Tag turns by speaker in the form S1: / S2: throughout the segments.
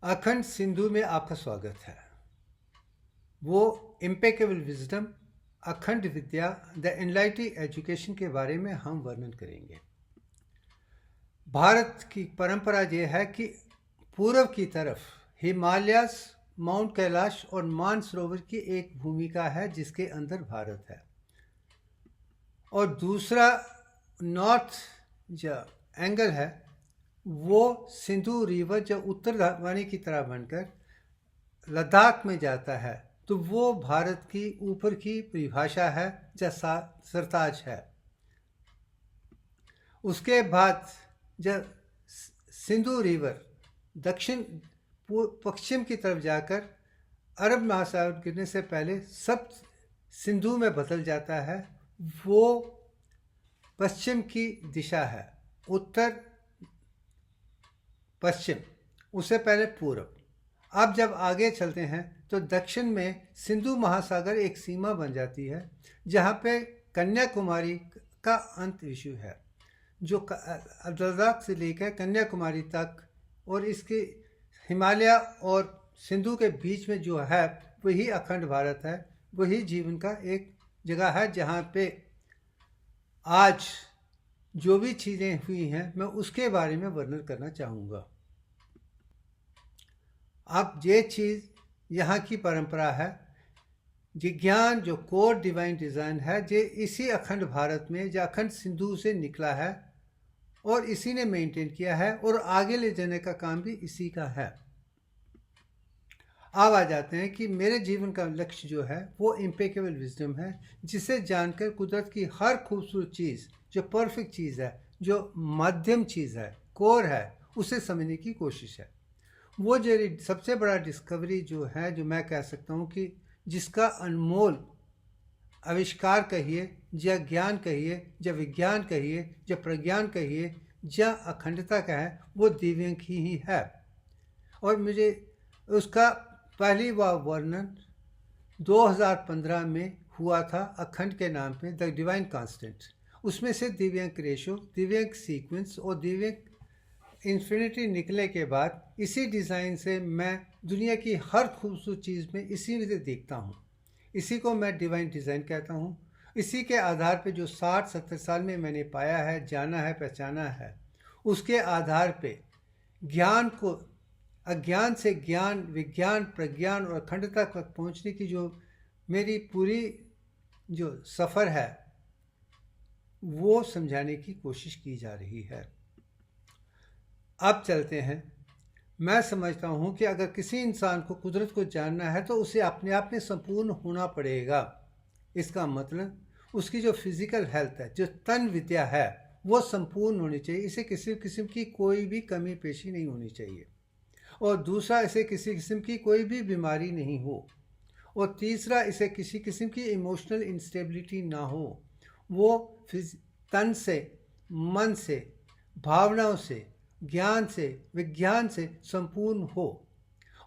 S1: अखंड सिंधु में आपका स्वागत है। वो इम्पेकेबल विजडम, अखंड विद्या, द एनलाइटिंग एजुकेशन के बारे में हम वर्णन करेंगे। भारत की परंपरा ये है कि पूर्व की तरफ हिमालयस, माउंट कैलाश और मानसरोवर की एक भूमिका है जिसके अंदर भारत है, और दूसरा नॉर्थ जो एंगल है वो सिंधु रिवर जो उत्तर वाणी की तरह बनकर लद्दाख में जाता है। तो वो भारत की ऊपर की परिभाषा है जैसा सरताज है। उसके बाद जब सिंधु रिवर दक्षिण पश्चिम की तरफ जाकर अरब महासागर गिरने से पहले सब सिंधु में बदल जाता है, वो पश्चिम की दिशा है, उत्तर पश्चिम, उससे पहले पूर्व। अब जब आगे चलते हैं तो दक्षिण में सिंधु महासागर एक सीमा बन जाती है जहाँ पे कन्याकुमारी का अंत विषु है, जो लद्दाख से लेकर कन्याकुमारी तक, और इसके हिमालय और सिंधु के बीच में जो है वही अखंड भारत है। वही जीवन का एक जगह है जहाँ पे आज जो भी चीज़ें हुई हैं मैं उसके बारे में वर्णन करना चाहूँगा। अब ये चीज़ यहाँ की परंपरा है, विज्ञान जो कोर डिवाइन डिज़ाइन है ये इसी अखंड भारत में जो अखंड सिंधु से निकला है और इसी ने मेंटेन किया है और आगे ले जाने का काम भी इसी का है। अब आ जाते हैं कि मेरे जीवन का लक्ष्य जो है वो इम्पेकेबल विजडम है, जिसे जानकर कुदरत की हर खूबसूरत चीज़ जो परफेक्ट चीज़ है, जो मध्यम चीज़ है, कोर है, उसे समझने की कोशिश है। वो जो सबसे बड़ा डिस्कवरी जो है, जो मैं कह सकता हूँ कि जिसका अनमोल आविष्कार कहिए, या ज्ञान कहिए, या विज्ञान कहिए, या प्रज्ञान कहिए, या अखंडता का है, वो दिव्यांग ही है। और मुझे उसका पहली बार वर्णन 2015 में हुआ था अखंड के नाम पे, द डिवाइन कांस्टेंट। उसमें से दिव्यांग रेशो, दिव्यांग सीक्वेंस और दिव्यांग इन्फिनिटी निकलने के बाद इसी डिज़ाइन से मैं दुनिया की हर खूबसूरत चीज़ में इसी में से देखता हूँ। इसी को मैं डिवाइन डिज़ाइन कहता हूँ। इसी के आधार पे जो 60-70 साल में मैंने पाया है, जाना है, पहचाना है, उसके आधार पे ज्ञान को, अज्ञान से ज्ञान, विज्ञान, प्रज्ञान और अखंडता तक पहुँचने की जो मेरी पूरी जो सफ़र है वो समझाने की कोशिश की जा रही है। अब चलते हैं। मैं समझता हूँ कि अगर किसी इंसान को कुदरत को जानना है तो उसे अपने आप में संपूर्ण होना पड़ेगा। इसका मतलब उसकी जो फिजिकल हेल्थ है, जो तन विद्या है, वो संपूर्ण होनी चाहिए। इसे किसी किस्म की कोई भी कमी पेशी नहीं होनी चाहिए। और दूसरा, इसे किसी किस्म की कोई भी बीमारी नहीं हो। और तीसरा, इसे किसी किस्म की इमोशनल इंस्टेबिलिटी ना हो। वो तन से, मन से, भावनाओं से, ज्ञान से, विज्ञान से संपूर्ण हो,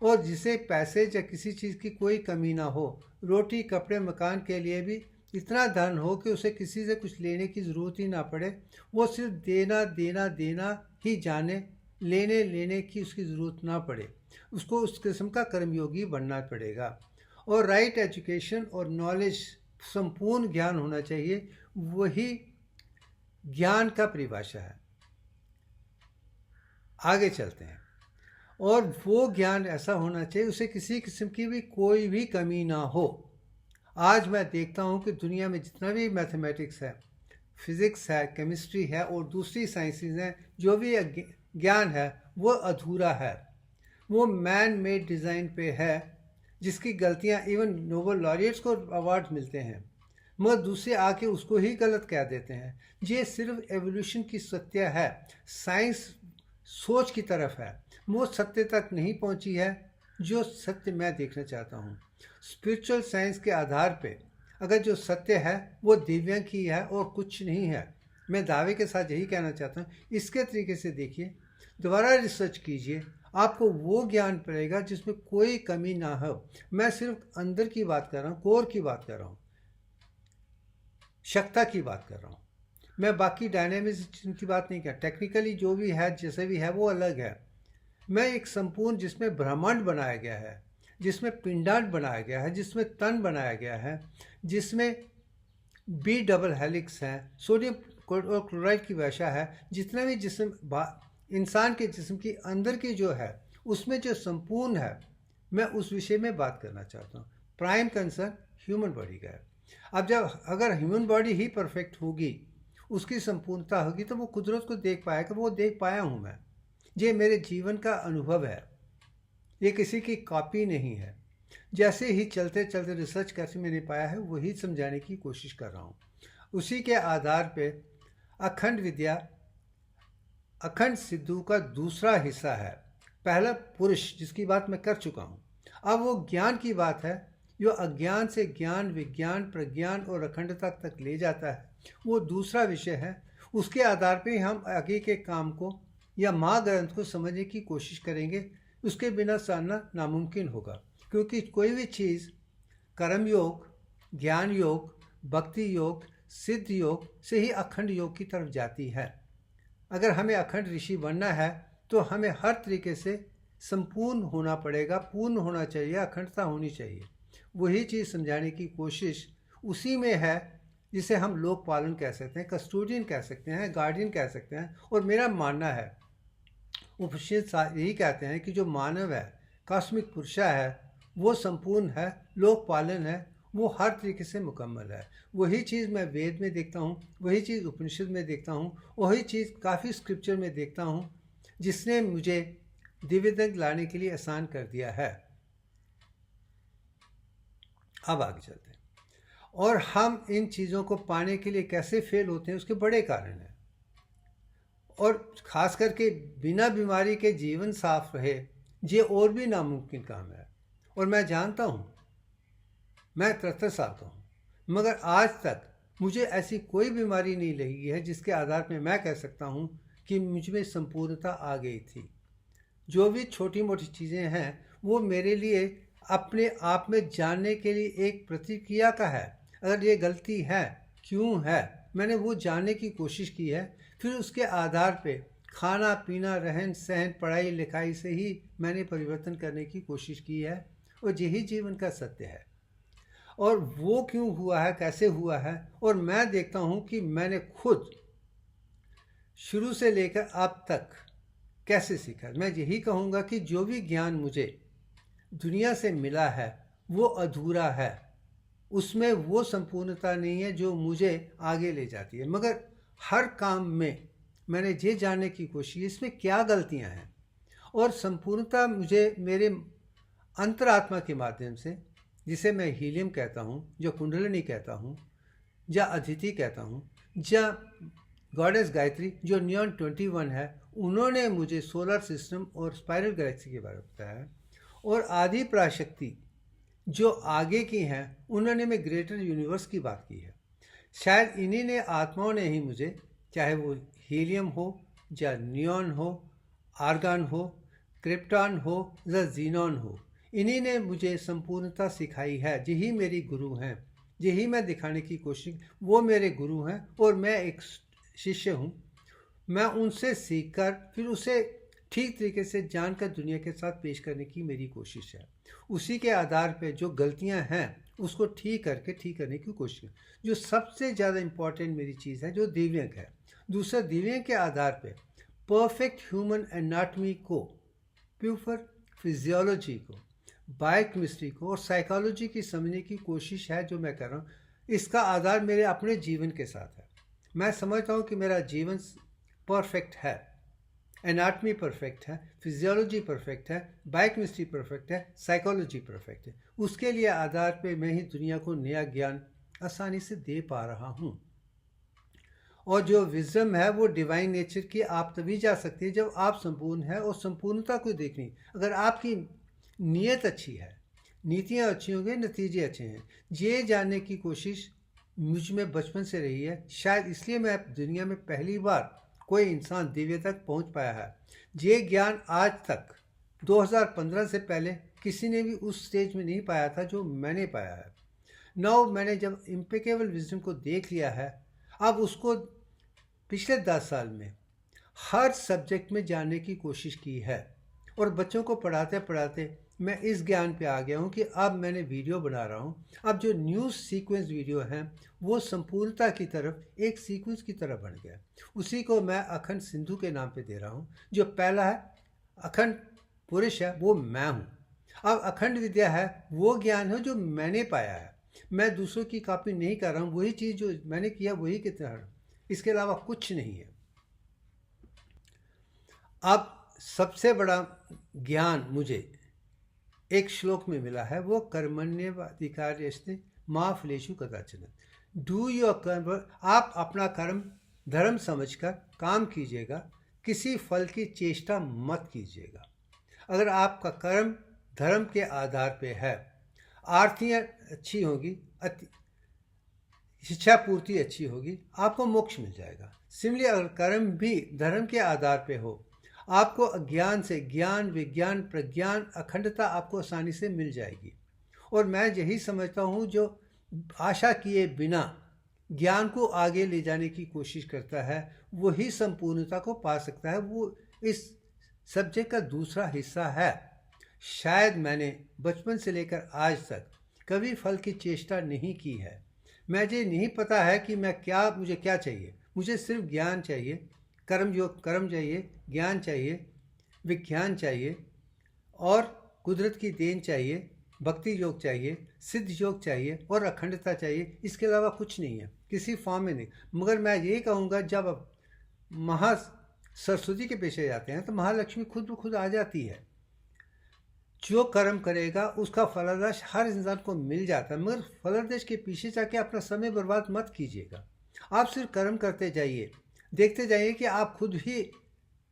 S1: और जिसे पैसे या किसी चीज़ की कोई कमी ना हो। रोटी, कपड़े, मकान के लिए भी इतना धन हो कि उसे किसी से कुछ लेने की ज़रूरत ही ना पड़े। वो सिर्फ देना देना देना ही जाने, लेने लेने की उसकी ज़रूरत ना पड़े। उसको उस किस्म का कर्मयोगी बनना पड़ेगा। और राइट एजुकेशन और नॉलेज, संपूर्ण ज्ञान होना चाहिए। वही ज्ञान का परिभाषा है। आगे चलते हैं। और वो ज्ञान ऐसा होना चाहिए उसे किसी किस्म की भी कोई भी कमी ना हो। आज मैं देखता हूँ कि दुनिया में जितना भी मैथमेटिक्स है, फिज़िक्स है, केमिस्ट्री है और दूसरी साइंसेस हैं, जो भी ज्ञान है वो अधूरा है। वो मैन मेड डिज़ाइन पे है, जिसकी गलतियाँ इवन नोबेल लॉरियट्स को अवार्ड मिलते हैं, मगर दूसरे आके उसको ही गलत कह देते हैं। ये सिर्फ एवोल्यूशन की सत्य है। साइंस सोच की तरफ है, वो सत्य तक नहीं पहुंची है जो सत्य मैं देखना चाहता हूँ। स्पिरिचुअल साइंस के आधार पे अगर जो सत्य है वो दिव्यांग ही है और कुछ नहीं है। मैं दावे के साथ यही कहना चाहता हूँ। इसके तरीके से देखिए, दोबारा रिसर्च कीजिए, आपको वो ज्ञान पड़ेगा जिसमें कोई कमी ना हो। मैं सिर्फ अंदर की बात कर रहा हूँ, कोर की बात कर रहा हूँ, शक्ता की बात कर रहा हूँ। मैं बाकी डायनेमिक्स की बात नहीं कर। टेक्निकली जो भी है, जैसे भी है, वो अलग है। मैं एक संपूर्ण जिसमें ब्रह्मांड बनाया गया है, जिसमें पिंडांड बनाया गया है, जिसमें तन बनाया गया है, जिसमें बी डबल हेलिक्स हैं, सोडियम और क्लोराइड की वर्षा है, जितना भी जिस्म इंसान के जिस्म की अंदर की जो है उसमें जो संपूर्ण है, मैं उस विषय में बात करना चाहता हूँ। प्राइम कंसर्न ह्यूमन बॉडी का है। अब जब अगर ह्यूमन बॉडी ही परफेक्ट होगी, उसकी संपूर्णता होगी, तो वो कुदरत को देख पाएगा। वो देख पाया हूँ मैं, ये मेरे जीवन का अनुभव है, ये किसी की कॉपी नहीं है। जैसे ही चलते चलते रिसर्च करके मैंने पाया है, वही समझाने की कोशिश कर रहा हूँ। उसी के आधार पे अखंड विद्या, अखंड सिद्धू का दूसरा हिस्सा है। पहला पुरुष जिसकी बात मैं कर चुका हूँ, अब वो ज्ञान की बात है, जो अज्ञान से ज्ञान, विज्ञान, प्रज्ञान और अखंडता तक ले जाता है, वो दूसरा विषय है। उसके आधार पे हम आगे के काम को या महाग्रंथ को समझने की कोशिश करेंगे। उसके बिना जानना नामुमकिन होगा, क्योंकि कोई भी चीज़ कर्म योग, ज्ञान योग, भक्ति योग, सिद्ध योग से ही अखंड योग की तरफ जाती है। अगर हमें अखंड ऋषि बनना है तो हमें हर तरीके से संपूर्ण होना पड़ेगा, पूर्ण होना चाहिए, अखंडता होनी चाहिए। वही चीज़ समझाने की कोशिश उसी में है, जिसे हम लोक पालन कह सकते हैं, कस्टोडियन कह सकते हैं, गार्डियन कह सकते हैं। और मेरा मानना है, उपनिषद यही कहते हैं कि जो मानव है, कॉस्मिक पुरुषा है, वो संपूर्ण है, लोक पालन है, वो हर तरीके से मुकम्मल है। वही चीज़ मैं वेद में देखता हूँ, वही चीज़ उपनिषद में देखता हूँ, वही चीज़ काफ़ी स्क्रिप्चर में देखता हूँ, जिसने मुझे दिव्य तक लाने के लिए आसान कर दिया है। अब आगे चलते हैं। और हम इन चीज़ों को पाने के लिए कैसे फेल होते हैं, उसके बड़े कारण हैं। और ख़ास करके बिना बीमारी के जीवन साफ रहे, ये और भी नामुमकिन काम है। और मैं जानता हूँ, मैं 73 साल का हूँ, मगर आज तक मुझे ऐसी कोई बीमारी नहीं लगी है जिसके आधार पर मैं कह सकता हूँ कि मुझ में संपूर्णता आ गई थी। जो भी छोटी मोटी चीज़ें हैं, वो मेरे लिए अपने आप में जानने के लिए एक प्रतिक्रिया का है। अगर ये गलती है, क्यों है, मैंने वो जानने की कोशिश की है। फिर उसके आधार पे खाना पीना, रहन सहन, पढ़ाई लिखाई से ही मैंने परिवर्तन करने की कोशिश की है। और यही जीवन का सत्य है। और वो क्यों हुआ है, कैसे हुआ है, और मैं देखता हूँ कि मैंने खुद शुरू से लेकर अब तक कैसे सीखा। मैं यही कहूँगा कि जो भी ज्ञान मुझे दुनिया से मिला है वो अधूरा है, उसमें वो संपूर्णता नहीं है जो मुझे आगे ले जाती है। मगर हर काम में मैंने ये जानने की कोशिश, इसमें क्या गलतियां हैं, और संपूर्णता मुझे मेरे अंतरात्मा के माध्यम से, जिसे मैं हीलियम कहता हूँ, जो कुंडलिनी कहता हूँ, या अदिति कहता हूँ, या गॉडेस गायत्री जो नियॉन 21 है, उन्होंने मुझे सोलर सिस्टम और स्पाइरल गैलेक्सी के बारे में बताया है। और आदि पराशक्ति जो आगे की हैं, उन्होंने में ग्रेटर यूनिवर्स की बात की है। शायद इन्हीं ने, आत्माओं ने ही मुझे, चाहे वो हीलियम हो या नियॉन हो, आर्गन हो, क्रिप्टॉन हो या जीनॉन हो, इन्हीं ने मुझे संपूर्णता सिखाई है। यही मेरी गुरु हैं, यही मैं दिखाने की कोशिश, वो मेरे गुरु हैं और मैं एक शिष्य हूँ। मैं उनसे सीखकर फिर उसे ठीक तरीके से जानकर दुनिया के साथ पेश करने की मेरी कोशिश है। उसी के आधार पे जो गलतियां हैं उसको ठीक करके ठीक करने की कोशिश। जो सबसे ज़्यादा इम्पॉर्टेंट मेरी चीज़ है, जो दिव्यांग है, दूसरा दिव्यांग के आधार पे परफेक्ट ह्यूमन एनाटॉमी को, प्यूपर फिजियोलॉजी को, बायोकेमिस्ट्री को और साइकोलॉजी की समझने की कोशिश है जो मैं कर रहा हूँ। इसका आधार मेरे अपने जीवन के साथ है। मैं समझता हूँ कि मेरा जीवन परफेक्ट है, एनाटॉमी परफेक्ट है, फिजियोलॉजी परफेक्ट है, बायोकेमिस्ट्री परफेक्ट है, साइकोलॉजी परफेक्ट है। उसके लिए आधार पे मैं ही दुनिया को नया ज्ञान आसानी से दे पा रहा हूँ। और जो विजडम है वो डिवाइन नेचर की आप तभी जा सकती है जब आप संपूर्ण है और संपूर्णता को देखनी। अगर आपकी नीयत अच्छी है, नीतियाँ अच्छी होंगी, नतीजे अच्छे हैं। ये जानने की कोशिश मुझ में बचपन से रही है। शायद इसलिए मैं दुनिया में पहली बार कोई इंसान दिव्य तक पहुंच पाया है। ये ज्ञान आज तक 2015 से पहले किसी ने भी उस स्टेज में नहीं पाया था जो मैंने पाया है। नाउ मैंने जब इम्पेकेबल विजडम को देख लिया है, अब उसको पिछले 10 साल में हर सब्जेक्ट में जानने की कोशिश की है। और बच्चों को पढ़ाते पढ़ाते मैं इस ज्ञान पे आ गया हूँ कि अब मैंने वीडियो बना रहा हूँ। अब जो न्यूज़ सीक्वेंस वीडियो हैं वो संपूर्णता की तरफ एक सीक्वेंस की तरह बन गया। उसी को मैं अखंड सिंधु के नाम पे दे रहा हूँ। जो पहला है अखंड पुरुष है वो मैं हूँ। अब अखंड विद्या है वो ज्ञान है जो मैंने पाया है। मैं दूसरों की कॉपी नहीं कर रहा हूँ, वही चीज़ जो मैंने किया वही की तरह, इसके अलावा कुछ नहीं है। अब सबसे बड़ा ज्ञान मुझे एक श्लोक में मिला है, वो कर्मण्येवाधिकारस्ते मा फलेषु कदाचन। डू योर कर्म, आप अपना कर्म धर्म समझकर काम कीजिएगा, किसी फल की चेष्टा मत कीजिएगा। अगर आपका कर्म धर्म के आधार पे है, आर्थियाँ अच्छी होगी, शिक्षा पूर्ति अच्छी होगी, आपको मोक्ष मिल जाएगा। सिमिलरली अगर कर्म भी धर्म के आधार पे हो, आपको अज्ञान से ज्ञान, विज्ञान, प्रज्ञान, अखंडता आपको आसानी से मिल जाएगी। और मैं यही समझता हूँ जो आशा किए बिना ज्ञान को आगे ले जाने की कोशिश करता है वही संपूर्णता को पा सकता है। वो इस सब्जेक्ट का दूसरा हिस्सा है। शायद मैंने बचपन से लेकर आज तक कभी फल की चेष्टा नहीं की है। मुझे नहीं पता है कि मुझे क्या चाहिए। मुझे सिर्फ ज्ञान चाहिए, कर्म चाहिए, ज्ञान चाहिए, विज्ञान चाहिए और कुदरत की देन चाहिए, भक्ति योग चाहिए, सिद्ध योग चाहिए और अखंडता चाहिए। इसके अलावा कुछ नहीं है, किसी फॉर्म में नहीं। मगर मैं ये कहूँगा जब अब महा सरस्वती के पेशे जाते हैं तो महालक्ष्मी खुद ब खुद आ जाती है। जो कर्म करेगा उसका फलादेश हर इंसान को मिल जाता है। मगर फलादेश के पीछे जाके अपना समय बर्बाद मत कीजिएगा। आप सिर्फ कर्म करते जाइए, देखते जाइए कि आप खुद ही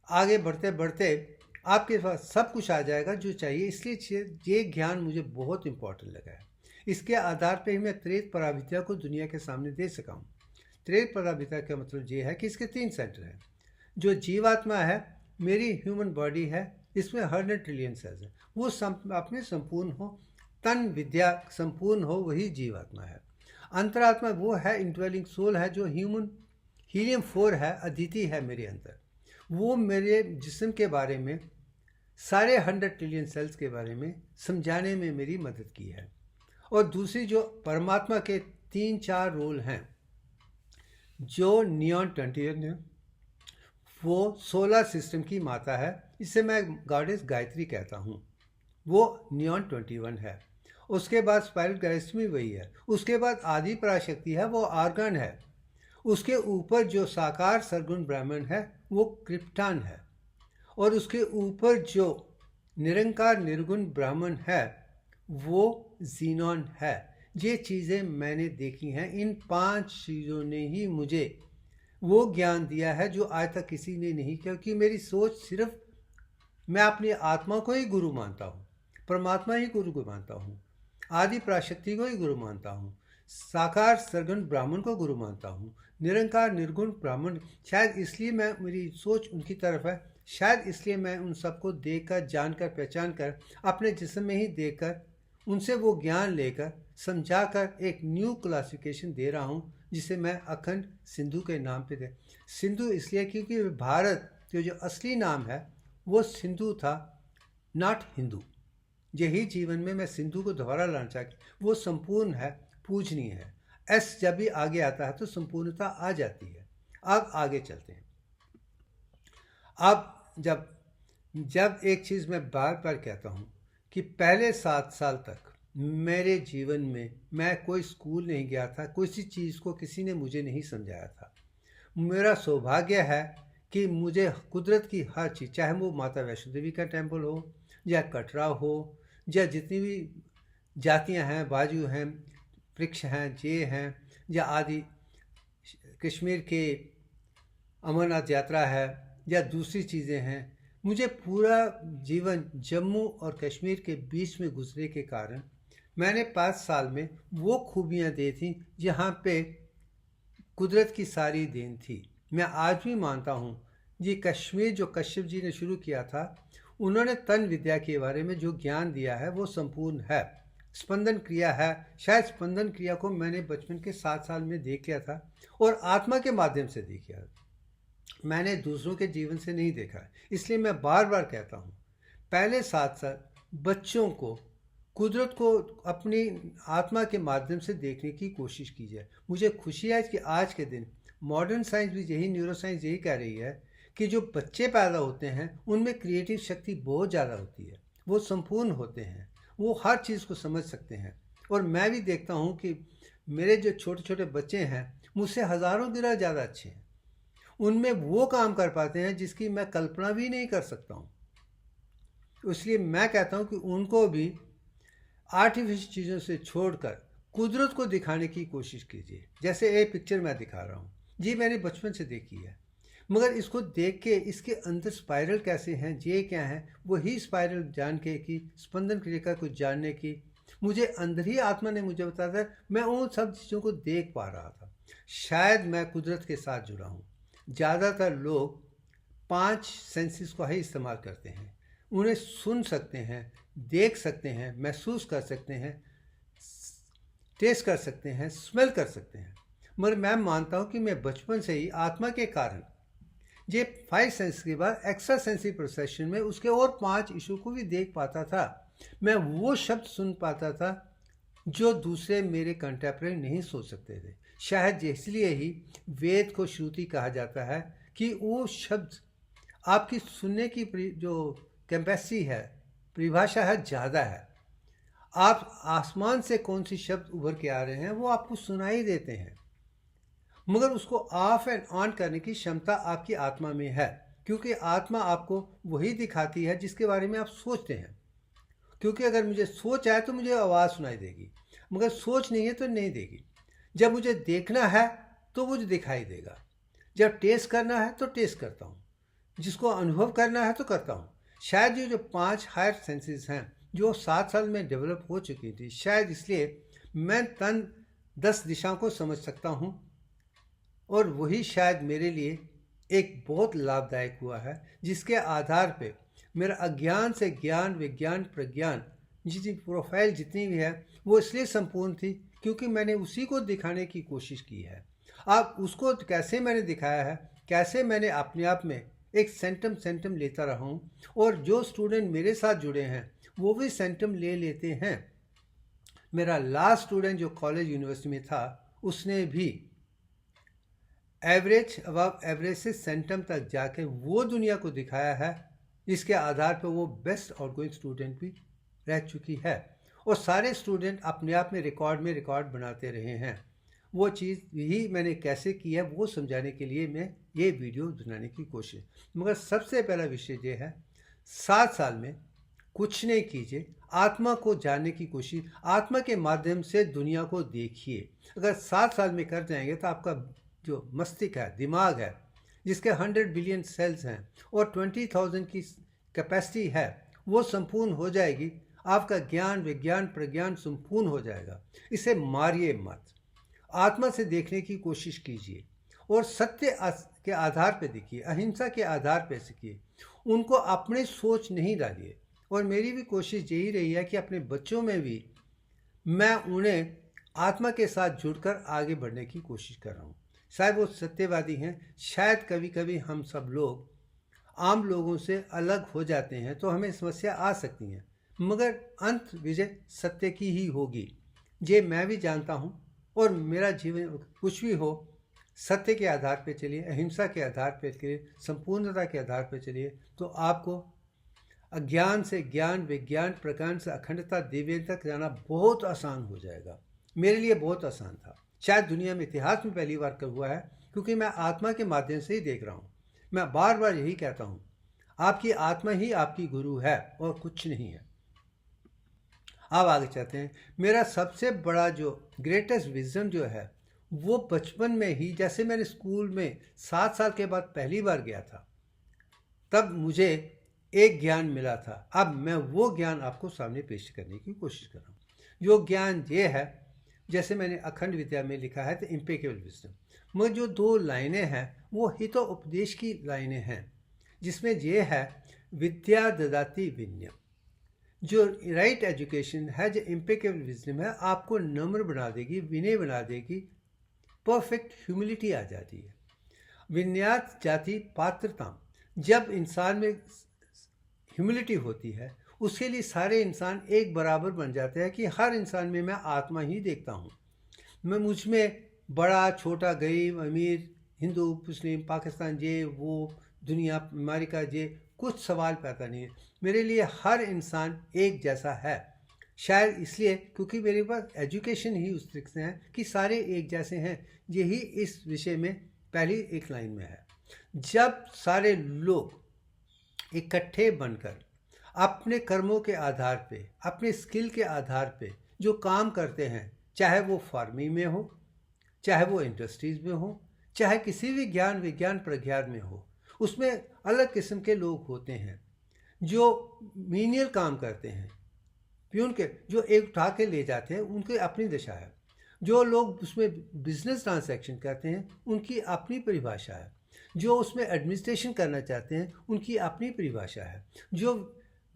S1: आगे बढ़ते बढ़ते आपके पास सब कुछ आ जाएगा जो चाहिए। इसलिए ये ज्ञान मुझे बहुत इम्पोर्टेंट लगा है। इसके आधार पे ही मैं त्रेत पराविद्या को दुनिया के सामने दे सका हूँ। त्रेत पराविद्या का मतलब ये है कि इसके 3 सेंटर हैं। जो जीवात्मा है, मेरी ह्यूमन बॉडी है, इसमें 100 ट्रिलियन सेल्स हैं। वो अपने संपूर्ण हो, तन विद्या संपूर्ण हो, वही जीवात्मा है। अंतरात्मा वो है, इंडवेलिंग सोल है, जो हीलियम 4 है, अदिति है मेरे अंदर। वो मेरे जिस्म के बारे में, सारे 100 ट्रिलियन सेल्स के बारे में समझाने में मेरी मदद की है। और दूसरी जो परमात्मा के 3-4 रोल हैं, जो नियॉन 21 है, वो सोलर सिस्टम की माता है, इसे मैं गॉडेस गायत्री कहता हूँ। वो नियॉन 21 है। उसके बाद स्पाइरल गैलेक्सी वही है। उसके बाद आदि पराशक्ति है, वो आर्गन है। उसके ऊपर जो साकार सरगुण ब्राह्मण है वो क्रिप्टान है। और उसके ऊपर जो निरंकार निर्गुण ब्राह्मण है वो जीनॉन है। ये चीज़ें मैंने देखी हैं। इन 5 चीज़ों ने ही मुझे वो ज्ञान दिया है जो आज तक किसी ने नहीं, क्योंकि मेरी सोच सिर्फ मैं अपनी आत्मा को ही गुरु मानता हूँ, परमात्मा ही गुरु को मानता हूँ, आदि पराशक्ति को ही गुरु मानता हूँ, साकार सरगुण ब्राह्मण को गुरु मानता हूँ, निरंकार निर्गुण ब्राह्मण। शायद इसलिए मेरी सोच उनकी तरफ है। शायद इसलिए मैं उन सबको देखकर, जानकर, पहचान कर, अपने जिस्म में ही देखकर, उनसे वो ज्ञान लेकर, समझाकर एक न्यू क्लासिफिकेशन दे रहा हूँ, जिसे मैं अखंड सिंधु के नाम पे दे। सिंधु इसलिए क्योंकि भारत के जो असली नाम है वो सिंधु था, नॉट हिंदू। यही जीवन में मैं सिंधु को दोबारा लाना चाहती। वो संपूर्ण है, पूजनीय है। एस जब भी आगे आता है तो संपूर्णता आ जाती है। अब आगे चलते हैं। अब जब एक चीज़ मैं बार बार कहता हूँ कि पहले 7 साल तक मेरे जीवन में मैं कोई स्कूल नहीं गया था, किसी चीज़ को किसी ने मुझे नहीं समझाया था। मेरा सौभाग्य है कि मुझे कुदरत की हर चीज़, चाहे वो माता वैष्णो देवी का टेम्पल हो, या कटरा हो, या जितनी भी जातियाँ हैं, बाजू हैं, वृक्ष हैं, जे हैं, या आदि कश्मीर के अमरनाथ यात्रा है, या दूसरी चीज़ें हैं, मुझे पूरा जीवन जम्मू और कश्मीर के बीच में गुजरे के कारण मैंने 5 साल में वो खूबियाँ दी थी जहाँ पे कुदरत की सारी देन थी। मैं आज भी मानता हूँ ये कश्मीर जो कश्यप जी ने शुरू किया था, उन्होंने तन विद्या के बारे में जो ज्ञान दिया है वो संपूर्ण है। स्पंदन क्रिया है। शायद स्पंदन क्रिया को मैंने बचपन के 7 साल में देख लिया था और आत्मा के माध्यम से देख लिया। मैंने दूसरों के जीवन से नहीं देखा। इसलिए मैं बार बार कहता हूँ, पहले 7 साल बच्चों को कुदरत को अपनी आत्मा के माध्यम से देखने की कोशिश की जाए। मुझे खुशी है कि आज के दिन मॉडर्न साइंस भी यही, न्यूरो साइंस यही कह रही है कि जो बच्चे पैदा होते हैं उनमें क्रिएटिव शक्ति बहुत ज़्यादा होती है, वो संपूर्ण होते हैं, वो हर चीज़ को समझ सकते हैं। और मैं भी देखता हूँ कि मेरे जो छोटे छोटे बच्चे हैं मुझसे हज़ारों गुना ज़्यादा अच्छे हैं, उनमें वो काम कर पाते हैं जिसकी मैं कल्पना भी नहीं कर सकता हूँ। इसलिए मैं कहता हूँ कि उनको भी आर्टिफिशियल चीज़ों से छोड़कर कुदरत को दिखाने की कोशिश कीजिए। जैसे एक पिक्चर मैं दिखा रहा हूँ जी, मैंने बचपन से देखी है, मगर इसको देख के इसके अंदर स्पाइरल कैसे हैं, ये क्या है, वही स्पाइरल जान के कि स्पंदन क्रिया को जानने की मुझे अंदर ही आत्मा ने मुझे बताया था। मैं उन सब चीज़ों को देख पा रहा था। शायद मैं कुदरत के साथ जुड़ा हूँ। ज़्यादातर लोग 5 सेंसेस को ही इस्तेमाल करते हैं। उन्हें सुन सकते हैं, देख सकते हैं, महसूस कर सकते हैं, टेस्ट कर सकते हैं, स्मेल कर सकते हैं। मगर मैं मानता हूँ कि मैं बचपन से ही आत्मा के कारण ये 5 सेंस के बाद एक्स्ट्रा सेंसरी प्रोसेशन में उसके और 5 इशू को भी देख पाता था। मैं वो शब्द सुन पाता था जो दूसरे मेरे कंटेम्परेरी नहीं सोच सकते थे। शायद इसलिए ही वेद को श्रुति कहा जाता है कि वो शब्द आपकी सुनने की जो कैपेसिटी है, परिभाषा है, ज़्यादा है। आप आसमान से कौन सी शब्द उभर के आ रहे हैं वो आपको सुनाई देते हैं, मगर उसको ऑफ एंड ऑन करने की क्षमता आपकी आत्मा में है, क्योंकि आत्मा आपको वही दिखाती है जिसके बारे में आप सोचते हैं। क्योंकि अगर मुझे सोच आए तो मुझे आवाज़ सुनाई देगी, मगर सोच नहीं है तो नहीं देगी। जब मुझे देखना है तो मुझे दिखाई देगा, जब टेस्ट करना है तो टेस्ट करता हूँ, जिसको अनुभव करना है तो करता हूँ। शायद ये जो 5 हायर सेंसेस हैं जो 7 साल में डेवलप हो चुकी थी, शायद इसलिए मैं तन 10 दिशाओं को समझ सकता हूँ। और वही शायद मेरे लिए एक बहुत लाभदायक हुआ है, जिसके आधार पे मेरा अज्ञान से ज्ञान, विज्ञान, प्रज्ञान जितनी प्रोफाइल जितनी भी है वो इसलिए संपूर्ण थी क्योंकि मैंने उसी को दिखाने की कोशिश की है। अब उसको कैसे मैंने दिखाया है, कैसे मैंने अपने आप में एक सेंटम लेता रहा हूँ, और जो स्टूडेंट मेरे साथ जुड़े हैं वो भी सेंटम ले लेते हैं। मेरा लास्ट स्टूडेंट जो कॉलेज यूनिवर्सिटी में था उसने भी एवरेज अबव एवरेज से सेंटम तक जाके वो दुनिया को दिखाया है, जिसके आधार पर वो बेस्ट आउटगोइंग स्टूडेंट भी रह चुकी है। और सारे स्टूडेंट अपने आप में रिकॉर्ड बनाते रहे हैं। वो चीज़ यही मैंने कैसे की है वो समझाने के लिए मैं ये वीडियो बनाने की कोशिश। मगर सबसे पहला विषय ये है, 7 साल में कुछ नहीं कीजिए, आत्मा को जानने की कोशिश, आत्मा के माध्यम से दुनिया को देखिए। अगर 7 साल में कर जाएंगे तो आपका जो मस्तिष्क है, दिमाग है, जिसके 100 बिलियन सेल्स हैं और 20,000 की कैपेसिटी है, वो संपूर्ण हो जाएगी। आपका ज्ञान, विज्ञान, प्रज्ञान संपूर्ण हो जाएगा। इसे मारिए मत, आत्मा से देखने की कोशिश कीजिए और सत्य के आधार पर देखिए, अहिंसा के आधार पर सीखिए, उनको अपने सोच नहीं डालिए। और मेरी भी कोशिश यही रही है कि अपने बच्चों में भी मैं उन्हें आत्मा के साथ जुड़कर आगे बढ़ने की कोशिश कर रहा हूँ। शायद वो सत्यवादी हैं, शायद कभी कभी हम सब लोग आम लोगों से अलग हो जाते हैं तो हमें समस्या आ सकती हैं, मगर अंत विजय सत्य की ही होगी, ये मैं भी जानता हूँ। और मेरा जीवन कुछ भी हो, सत्य के आधार पर चलिए, अहिंसा के आधार पर चलिए, संपूर्णता के आधार पर चलिए, तो आपको अज्ञान से ज्ञान, विज्ञान, प्रज्ञान से अखंडता, दिव्यता तक जाना बहुत आसान हो जाएगा। मेरे लिए बहुत आसान था। शायद दुनिया में इतिहास में पहली बार कब हुआ है, क्योंकि मैं आत्मा के माध्यम से ही देख रहा हूँ। मैं बार बार यही कहता हूँ, आपकी आत्मा ही आपकी गुरु है और कुछ नहीं है। आप आगे चलते हैं। मेरा सबसे बड़ा जो ग्रेटेस्ट विजन जो है वो बचपन में ही, जैसे मैंने स्कूल में 7 साल के बाद पहली बार गया था, तब मुझे एक ज्ञान मिला था। अब मैं वो ज्ञान आपको सामने पेश करने की कोशिश कर रहा हूँ। जो ज्ञान ये है, जैसे मैंने अखंड विद्या में लिखा है, द इम्पेकेबल विजडम, मगर जो 2 लाइनें हैं वो हितोपदेश की लाइनें हैं, जिसमें ये है, विद्या ददाति विनयम। जो राइट एजुकेशन है, जो इम्पेकेबल विजडम है, आपको नम्र बना देगी, विनय बना देगी, परफेक्ट ह्यूमिलिटी आ जाती है। विनयात जाति पात्रता, जब इंसान में ह्यूमिलिटी होती है, उसके लिए सारे इंसान एक बराबर बन जाते हैं कि हर इंसान में मैं आत्मा ही देखता हूँ। मैं मुझ में बड़ा छोटा गरीब अमीर हिंदू मुस्लिम पाकिस्तान ये वो दुनिया अमेरिका ये कुछ सवाल पैदा नहीं है। मेरे लिए हर इंसान एक जैसा है, शायद इसलिए क्योंकि मेरे पास एजुकेशन ही उस तरीके से है कि सारे एक जैसे हैं। यही इस विषय में पहली एक लाइन में है। जब सारे लोग इकट्ठे बनकर अपने कर्मों के आधार पे अपने स्किल के आधार पे जो काम करते हैं, चाहे वो फार्मिंग में हो, चाहे वो इंडस्ट्रीज में हो, चाहे किसी भी ज्ञान विज्ञान प्रज्ञान में हो, उसमें अलग किस्म के लोग होते हैं जो मीनियल काम करते हैं। प्यून के जो एक उठा के ले जाते हैं उनकी अपनी दिशा है। जो लोग उसमें बिजनेस ट्रांजैक्शन करते हैं उनकी अपनी परिभाषा है। जो उसमें एडमिनिस्ट्रेशन करना चाहते हैं उनकी अपनी परिभाषा है। जो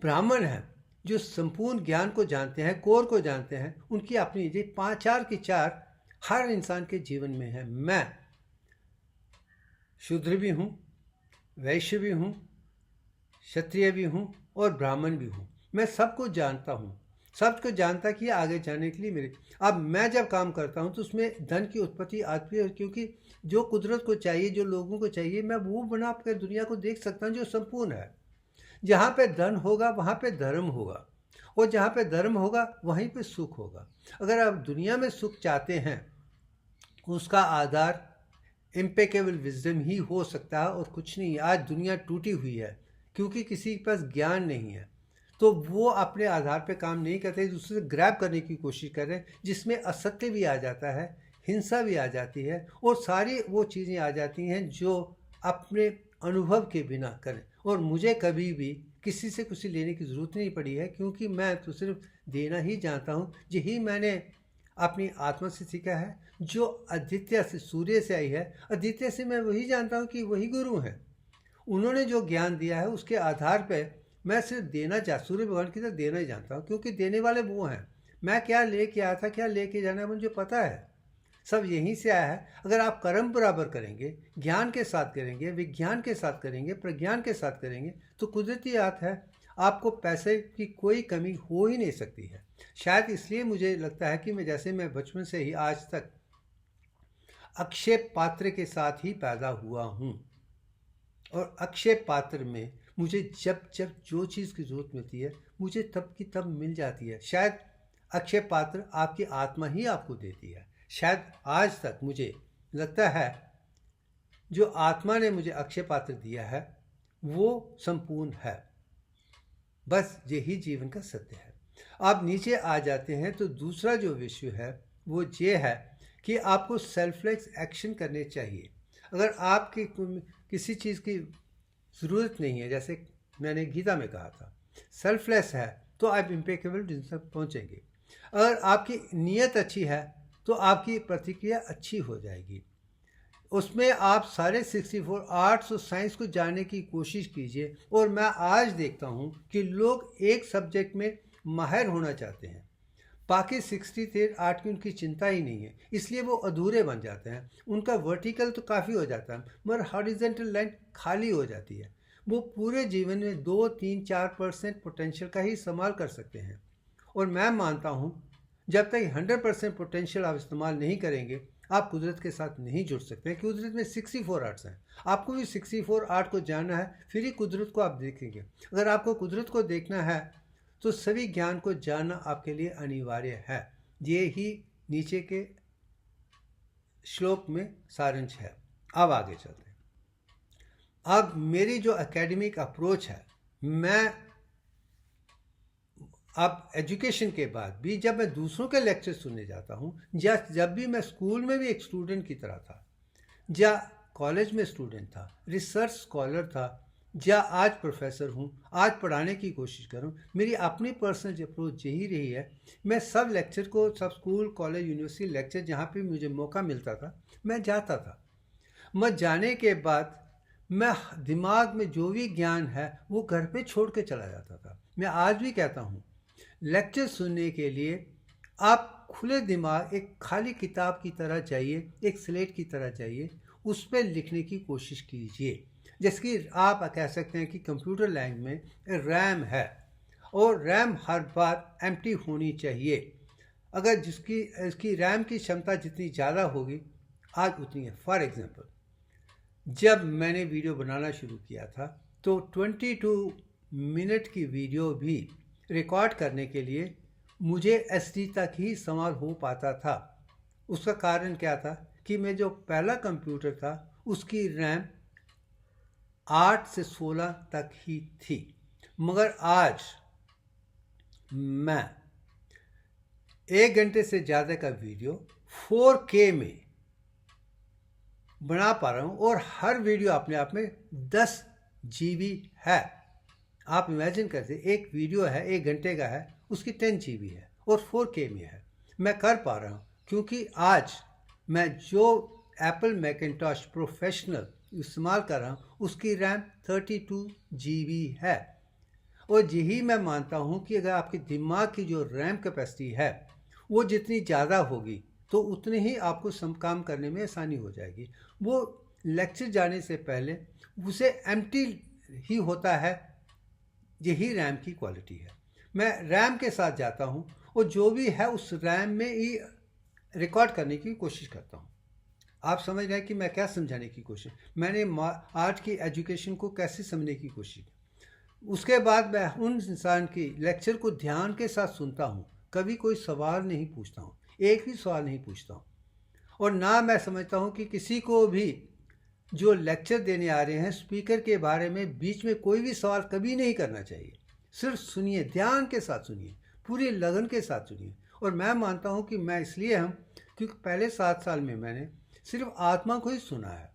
S1: ब्राह्मण हैं, जो संपूर्ण ज्ञान को जानते हैं, कोर को जानते हैं, उनकी अपनी ये चार की चार हर इंसान के जीवन में है। मैं शूद्र भी हूँ, वैश्य भी हूँ, क्षत्रिय भी हूँ और ब्राह्मण भी हूँ। मैं सबको जानता हूँ, सबको जानता कि आगे जाने के लिए मेरे अब मैं जब काम करता हूँ तो उसमें धन की उत्पत्ति आती है, क्योंकि जो कुदरत को चाहिए, जो लोगों को चाहिए, मैं वो बना कर दुनिया को देख सकता हूँ जो संपूर्ण है। जहाँ पे धन होगा वहाँ पे धर्म होगा, और जहाँ पे धर्म होगा वहीं पे सुख होगा। अगर आप दुनिया में सुख चाहते हैं, उसका आधार इम्पेकेबल विजडम ही हो सकता है और कुछ नहीं। आज दुनिया टूटी हुई है क्योंकि किसी के पास ज्ञान नहीं है, तो वो अपने आधार पे काम नहीं करते, दूसरे से ग्रैब करने की कोशिश कर रहे हैं, जिसमें असत्य भी आ जाता है, हिंसा भी आ जाती है, और सारी वो चीज़ें आ जाती हैं जो अपने अनुभव के बिना करें। और मुझे कभी भी किसी से कुछ लेने की ज़रूरत नहीं पड़ी है, क्योंकि मैं तो सिर्फ देना ही जानता हूँ। यही मैंने अपनी आत्मा से सीखा है, जो आदित्य से, सूर्य से आई है। आदित्य से मैं वही जानता हूँ कि वही गुरु हैं। उन्होंने जो ज्ञान दिया है उसके आधार पर मैं सिर्फ देना सूर्य भगवान की तरह देना ही जानता हूँ, क्योंकि देने वाले वो हैं। मैं क्या लेके आया था, क्या लेके जाना है, मुझे पता है, सब यहीं से आया है। अगर आप कर्म बराबर करेंगे, ज्ञान के साथ करेंगे, विज्ञान के साथ करेंगे, प्रज्ञान के साथ करेंगे, तो कुदरती बात है आपको पैसे की कोई कमी हो ही नहीं सकती है। शायद इसलिए मुझे लगता है कि मैं बचपन से ही आज तक अक्षय पात्र के साथ ही पैदा हुआ हूँ, और अक्षय पात्र में मुझे जब जब जो चीज़ की ज़रूरत मिलती है मुझे तब की तब मिल जाती है। शायद अक्षय पात्र आपकी आत्मा ही आपको देती है। शायद आज तक मुझे लगता है जो आत्मा ने मुझे अक्षय पात्र दिया है वो संपूर्ण है। बस यही जीवन का सत्य है। आप नीचे आ जाते हैं तो दूसरा जो विषय है वो ये है कि आपको सेल्फलेस एक्शन करने चाहिए। अगर आपकी किसी चीज़ की ज़रूरत नहीं है, जैसे मैंने गीता में कहा था, सेल्फलेस है तो आप इम्पेकेबल तक पहुँचेंगे। अगर आपकी नीयत अच्छी है तो आपकी प्रतिक्रिया अच्छी हो जाएगी। उसमें आप सारे 64 आर्ट्स और साइंस को जानने की कोशिश कीजिए। और मैं आज देखता हूँ कि लोग एक सब्जेक्ट में माहिर होना चाहते हैं, बाकी 63 आर्ट की उनकी चिंता ही नहीं है, इसलिए वो अधूरे बन जाते हैं। उनका वर्टिकल तो काफ़ी हो जाता है मगर हॉरिजॉन्टल लाइन खाली हो जाती है। वो पूरे जीवन में 2, 3, 4% पोटेंशियल का ही इस्तेमाल कर सकते हैं। और मैं मानता हूँ जब तक 100% पोटेंशियल आप इस्तेमाल नहीं करेंगे आप कुदरत के साथ नहीं जुड़ सकते। कुदरत में 64 आर्ट्स हैं, आपको भी 64 आर्ट को जानना है, फिर ही कुदरत को आप देखेंगे। अगर आपको कुदरत को देखना है तो सभी ज्ञान को जानना आपके लिए अनिवार्य है। ये ही नीचे के श्लोक में सारांश है। अब आगे चलते हैं। अब मेरी जो एकेडमिक अप्रोच है, मैं अब एजुकेशन के बाद भी जब मैं दूसरों के लेक्चर सुनने जाता हूँ, या जब भी मैं स्कूल में भी एक स्टूडेंट की तरह था, या कॉलेज में स्टूडेंट था, रिसर्च स्कॉलर था, या आज प्रोफेसर हूँ, आज पढ़ाने की कोशिश करूँ, मेरी अपनी पर्सनल अप्रोच यही रही है। मैं सब लेक्चर को, सब स्कूल कॉलेज यूनिवर्सिटी लेक्चर जहाँ पे मुझे मौका मिलता था मैं जाता था। मैं जाने के बाद मैं दिमाग में जो भी ज्ञान है वो घर पे छोड़ के चला जाता था। मैं आज भी कहता हूँ लेक्चर सुनने के लिए आप खुले दिमाग एक खाली किताब की तरह जाइए, एक स्लेट की तरह जाइए, उस पर लिखने की कोशिश कीजिए। जैसे कि आप कह सकते हैं कि कंप्यूटर लैंग्वेज में रैम है, और रैम हर बार एम्प्टी होनी चाहिए। अगर इसकी रैम की क्षमता जितनी ज़्यादा होगी आज उतनी है। फॉर एग्जांपल, जब मैंने वीडियो बनाना शुरू किया था तो 22 मिनट की वीडियो भी रिकॉर्ड करने के लिए मुझे SD तक ही इस्तेमाल हो पाता था। उसका कारण क्या था कि मैं जो पहला कंप्यूटर था उसकी रैम 8 से 16 तक ही थी, मगर आज मैं 1 घंटे से ज़्यादा का वीडियो 4K में बना पा रहा हूँ, और हर वीडियो अपने आप में 10 GB है। आप इमेजिन करते, एक वीडियो है 1 घंटे का है, उसकी 10 GB है और 4K में है। मैं कर पा रहा हूँ क्योंकि आज मैं जो एप्पल मैकिंटॉश प्रोफेशनल इस्तेमाल कर रहा हूँ उसकी रैम 32 GB है। और यही मैं मानता हूँ कि अगर आपके दिमाग की जो रैम कैपेसिटी है वो जितनी ज़्यादा होगी तो उतने ही आपको सब काम करने में आसानी हो जाएगी। वो लेक्चर जाने से पहले उसे एम्प्टी ही होता है, यही रैम की क्वालिटी है। मैं रैम के साथ जाता हूँ और जो भी है उस रैम में ही रिकॉर्ड करने की कोशिश करता हूँ। आप समझ रहे हैं कि मैं क्या समझाने की कोशिश, मैंने आर्ट की एजुकेशन को कैसे समझने की कोशिश की। उसके बाद मैं उन इंसान की लेक्चर को ध्यान के साथ सुनता हूँ, कभी कोई सवाल नहीं पूछता हूँ, एक भी सवाल नहीं पूछता हूँ। और ना मैं समझता हूँ कि किसी को भी जो लेक्चर देने आ रहे हैं स्पीकर के बारे में बीच में कोई भी सवाल कभी नहीं करना चाहिए। सिर्फ सुनिए, ध्यान के साथ सुनिए, पूरी लगन के साथ सुनिए। और मैं मानता हूँ कि मैं इसलिए हम क्योंकि पहले 7 साल में मैंने सिर्फ आत्मा को ही सुना है।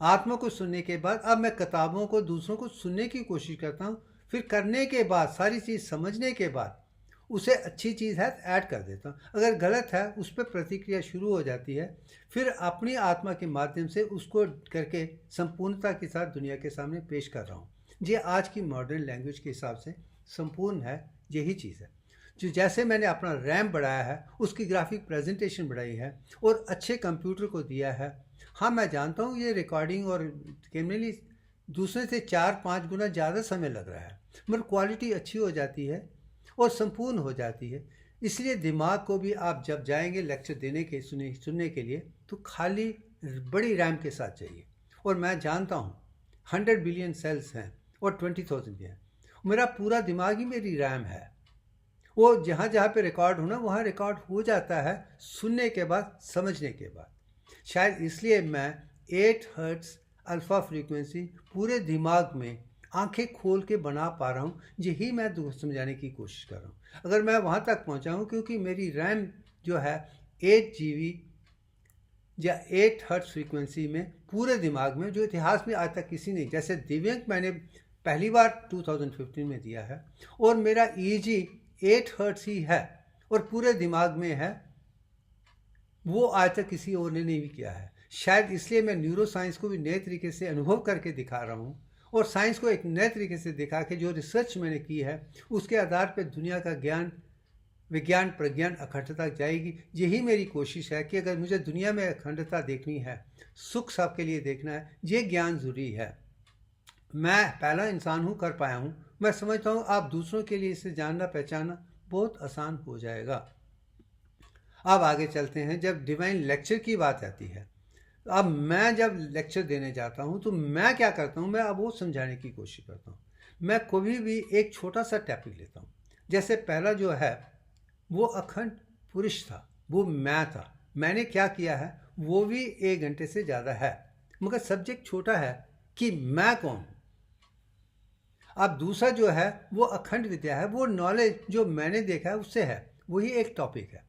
S1: आत्मा को सुनने के बाद अब मैं किताबों को दूसरों को सुनने की कोशिश करता हूँ, फिर करने के बाद सारी चीज़ समझने के बाद उसे अच्छी चीज़ है तो ऐड कर देता हूँ, अगर गलत है उस पर प्रतिक्रिया शुरू हो जाती है, फिर अपनी आत्मा के माध्यम से उसको करके संपूर्णता के साथ दुनिया के सामने पेश कर रहा हूँ। ये आज की मॉडर्न लैंग्वेज के हिसाब से संपूर्ण है, यही चीज़ है। जो जैसे मैंने अपना रैम बढ़ाया है, उसकी ग्राफिक प्रेजेंटेशन बढ़ाई है और अच्छे कंप्यूटर को दिया है। हाँ, मैं जानता हूँ ये रिकॉर्डिंग और कैमरे लिए दूसरे से 4-5 गुना ज़्यादा समय लग रहा है, मगर क्वालिटी अच्छी हो जाती है और संपूर्ण हो जाती है। इसलिए दिमाग को भी आप जब जाएंगे लेक्चर देने के सुनने के लिए तो खाली बड़ी रैम के साथ चाहिए। और मैं जानता हूँ 100 बिलियन सेल्स हैं और 20,000 भी हैं। मेरा पूरा दिमाग ही मेरी रैम है। वो जहाँ जहाँ पे रिकॉर्ड होना वहाँ रिकॉर्ड हो जाता है, सुनने के बाद, समझने के बाद। शायद इसलिए मैं 8 हर्ट्ज अल्फ़ा फ्रीक्वेंसी पूरे दिमाग में आंखें खोल के बना पा रहा हूँ। यही मैं समझाने की कोशिश कर रहा हूँ। अगर मैं वहाँ तक पहुँचा हूँ क्योंकि मेरी रैम जो है 8 GB या 8 हर्ट्ज फ्रीक्वेंसी में पूरे दिमाग में, जो इतिहास में आज तक किसी ने, जैसे दिव्यांग मैंने पहली बार 2015 में दिया है और मेरा EEG 8 हर्ट्ज ही है और पूरे दिमाग में है, वो आज तक किसी और ने नहीं भी किया है। शायद इसलिए मैं न्यूरो साइंस को भी नए तरीके से अनुभव करके दिखा रहा हूँ और साइंस को एक नए तरीके से दिखा के जो रिसर्च मैंने की है उसके आधार पर दुनिया का ज्ञान, विज्ञान, प्रज्ञान अखंडता जाएगी। यही मेरी कोशिश है कि अगर मुझे दुनिया में अखंडता देखनी है, सुख सबके लिए देखना है, ये ज्ञान जरूरी है। मैं पहला इंसान हूँ, कर पाया हूँ। मैं समझता हूँ आप दूसरों के लिए इसे जानना पहचानना बहुत आसान हो जाएगा। अब आगे चलते हैं। जब डिवाइन लेक्चर की बात आती है, अब मैं जब लेक्चर देने जाता हूँ तो मैं क्या करता हूँ, मैं अब वो समझाने की कोशिश करता हूँ। मैं कभी भी एक छोटा सा टॉपिक लेता हूँ। जैसे पहला जो है वो अखंड पुरुष था, वो मैं था। मैंने क्या किया है वो भी 1 घंटे से ज़्यादा है, मगर सब्जेक्ट छोटा है कि मैं कौन हूँ। अब दूसरा जो है वो अखंड विद्या है, वो नॉलेज जो मैंने देखा है उससे है, वही एक टॉपिक है।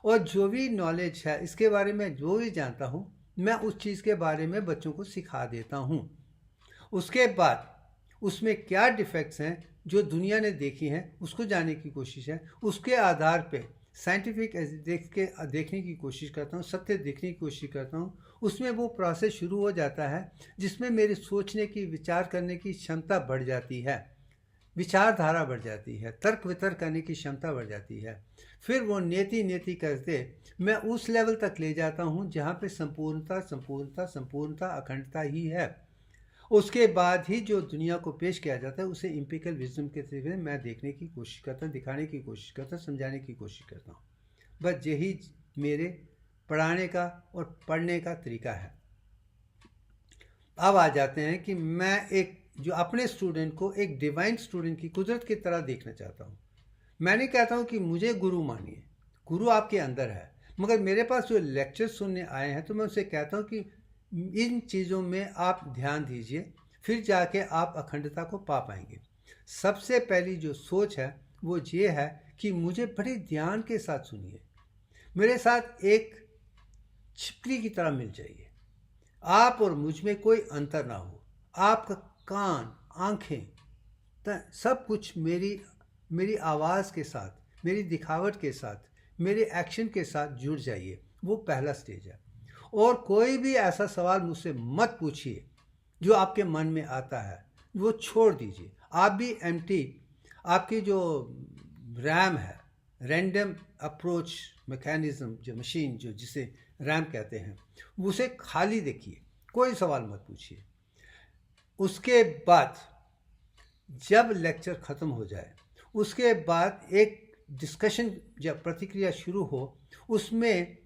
S1: और जो भी नॉलेज है इसके बारे में जो भी जानता हूँ मैं उस चीज़ के बारे में बच्चों को सिखा देता हूँ। उसके बाद उसमें क्या डिफेक्ट्स हैं जो दुनिया ने देखी हैं उसको जानने की कोशिश है, उसके आधार पे साइंटिफिक देखने की कोशिश करता हूँ, सत्य देखने की कोशिश करता हूँ। उसमें वो प्रोसेस शुरू हो जाता है जिसमें मेरे सोचने की, विचार करने की क्षमता बढ़ जाती है, विचारधारा बढ़ जाती है, तर्क वितर्क करने की क्षमता बढ़ जाती है। फिर वो नेति करते मैं उस लेवल तक ले जाता हूँ जहाँ पे संपूर्णता, संपूर्णता, संपूर्णता, अखंडता ही है। उसके बाद ही जो दुनिया को पेश किया जाता है उसे एम्पिरिकल विजडम के तरीके मैं देखने की कोशिश करता हूँ, दिखाने की कोशिश करता हूँ, समझाने की कोशिश करता हूँ। बस यही मेरे पढ़ाने का और पढ़ने का तरीका है। अब आ जाते हैं कि मैं एक जो अपने स्टूडेंट को एक डिवाइन स्टूडेंट की, कुदरत की तरह देखना चाहता हूँ। मैं नहीं कहता हूँ कि मुझे गुरु मानिए, गुरु आपके अंदर है, मगर मेरे पास जो लेक्चर सुनने आए हैं तो मैं उसे कहता हूँ कि इन चीज़ों में आप ध्यान दीजिए, फिर जाके आप अखंडता को पा पाएंगे। सबसे पहली जो सोच है वो ये है कि मुझे बड़े ध्यान के साथ सुनिए, मेरे साथ एक छिपकली की तरह मिल जाइए। आप और मुझ में कोई अंतर ना हो, आपका कान, आंखें, सब कुछ मेरी आवाज़ के साथ, मेरी दिखावट के साथ, मेरे एक्शन के साथ जुड़ जाइए। वो पहला स्टेज है। और कोई भी ऐसा सवाल मुझसे मत पूछिए जो आपके मन में आता है, वो छोड़ दीजिए। आप भी एम्प्टी, आपकी जो रैम है, रैंडम अप्रोच मैकेनिज्म, जो मशीन जो जिसे रैम कहते हैं, उसे खाली देखिए, कोई सवाल मत पूछिए। उसके बाद जब लेक्चर ख़त्म हो जाए, उसके बाद एक डिस्कशन जब प्रतिक्रिया शुरू हो, उसमें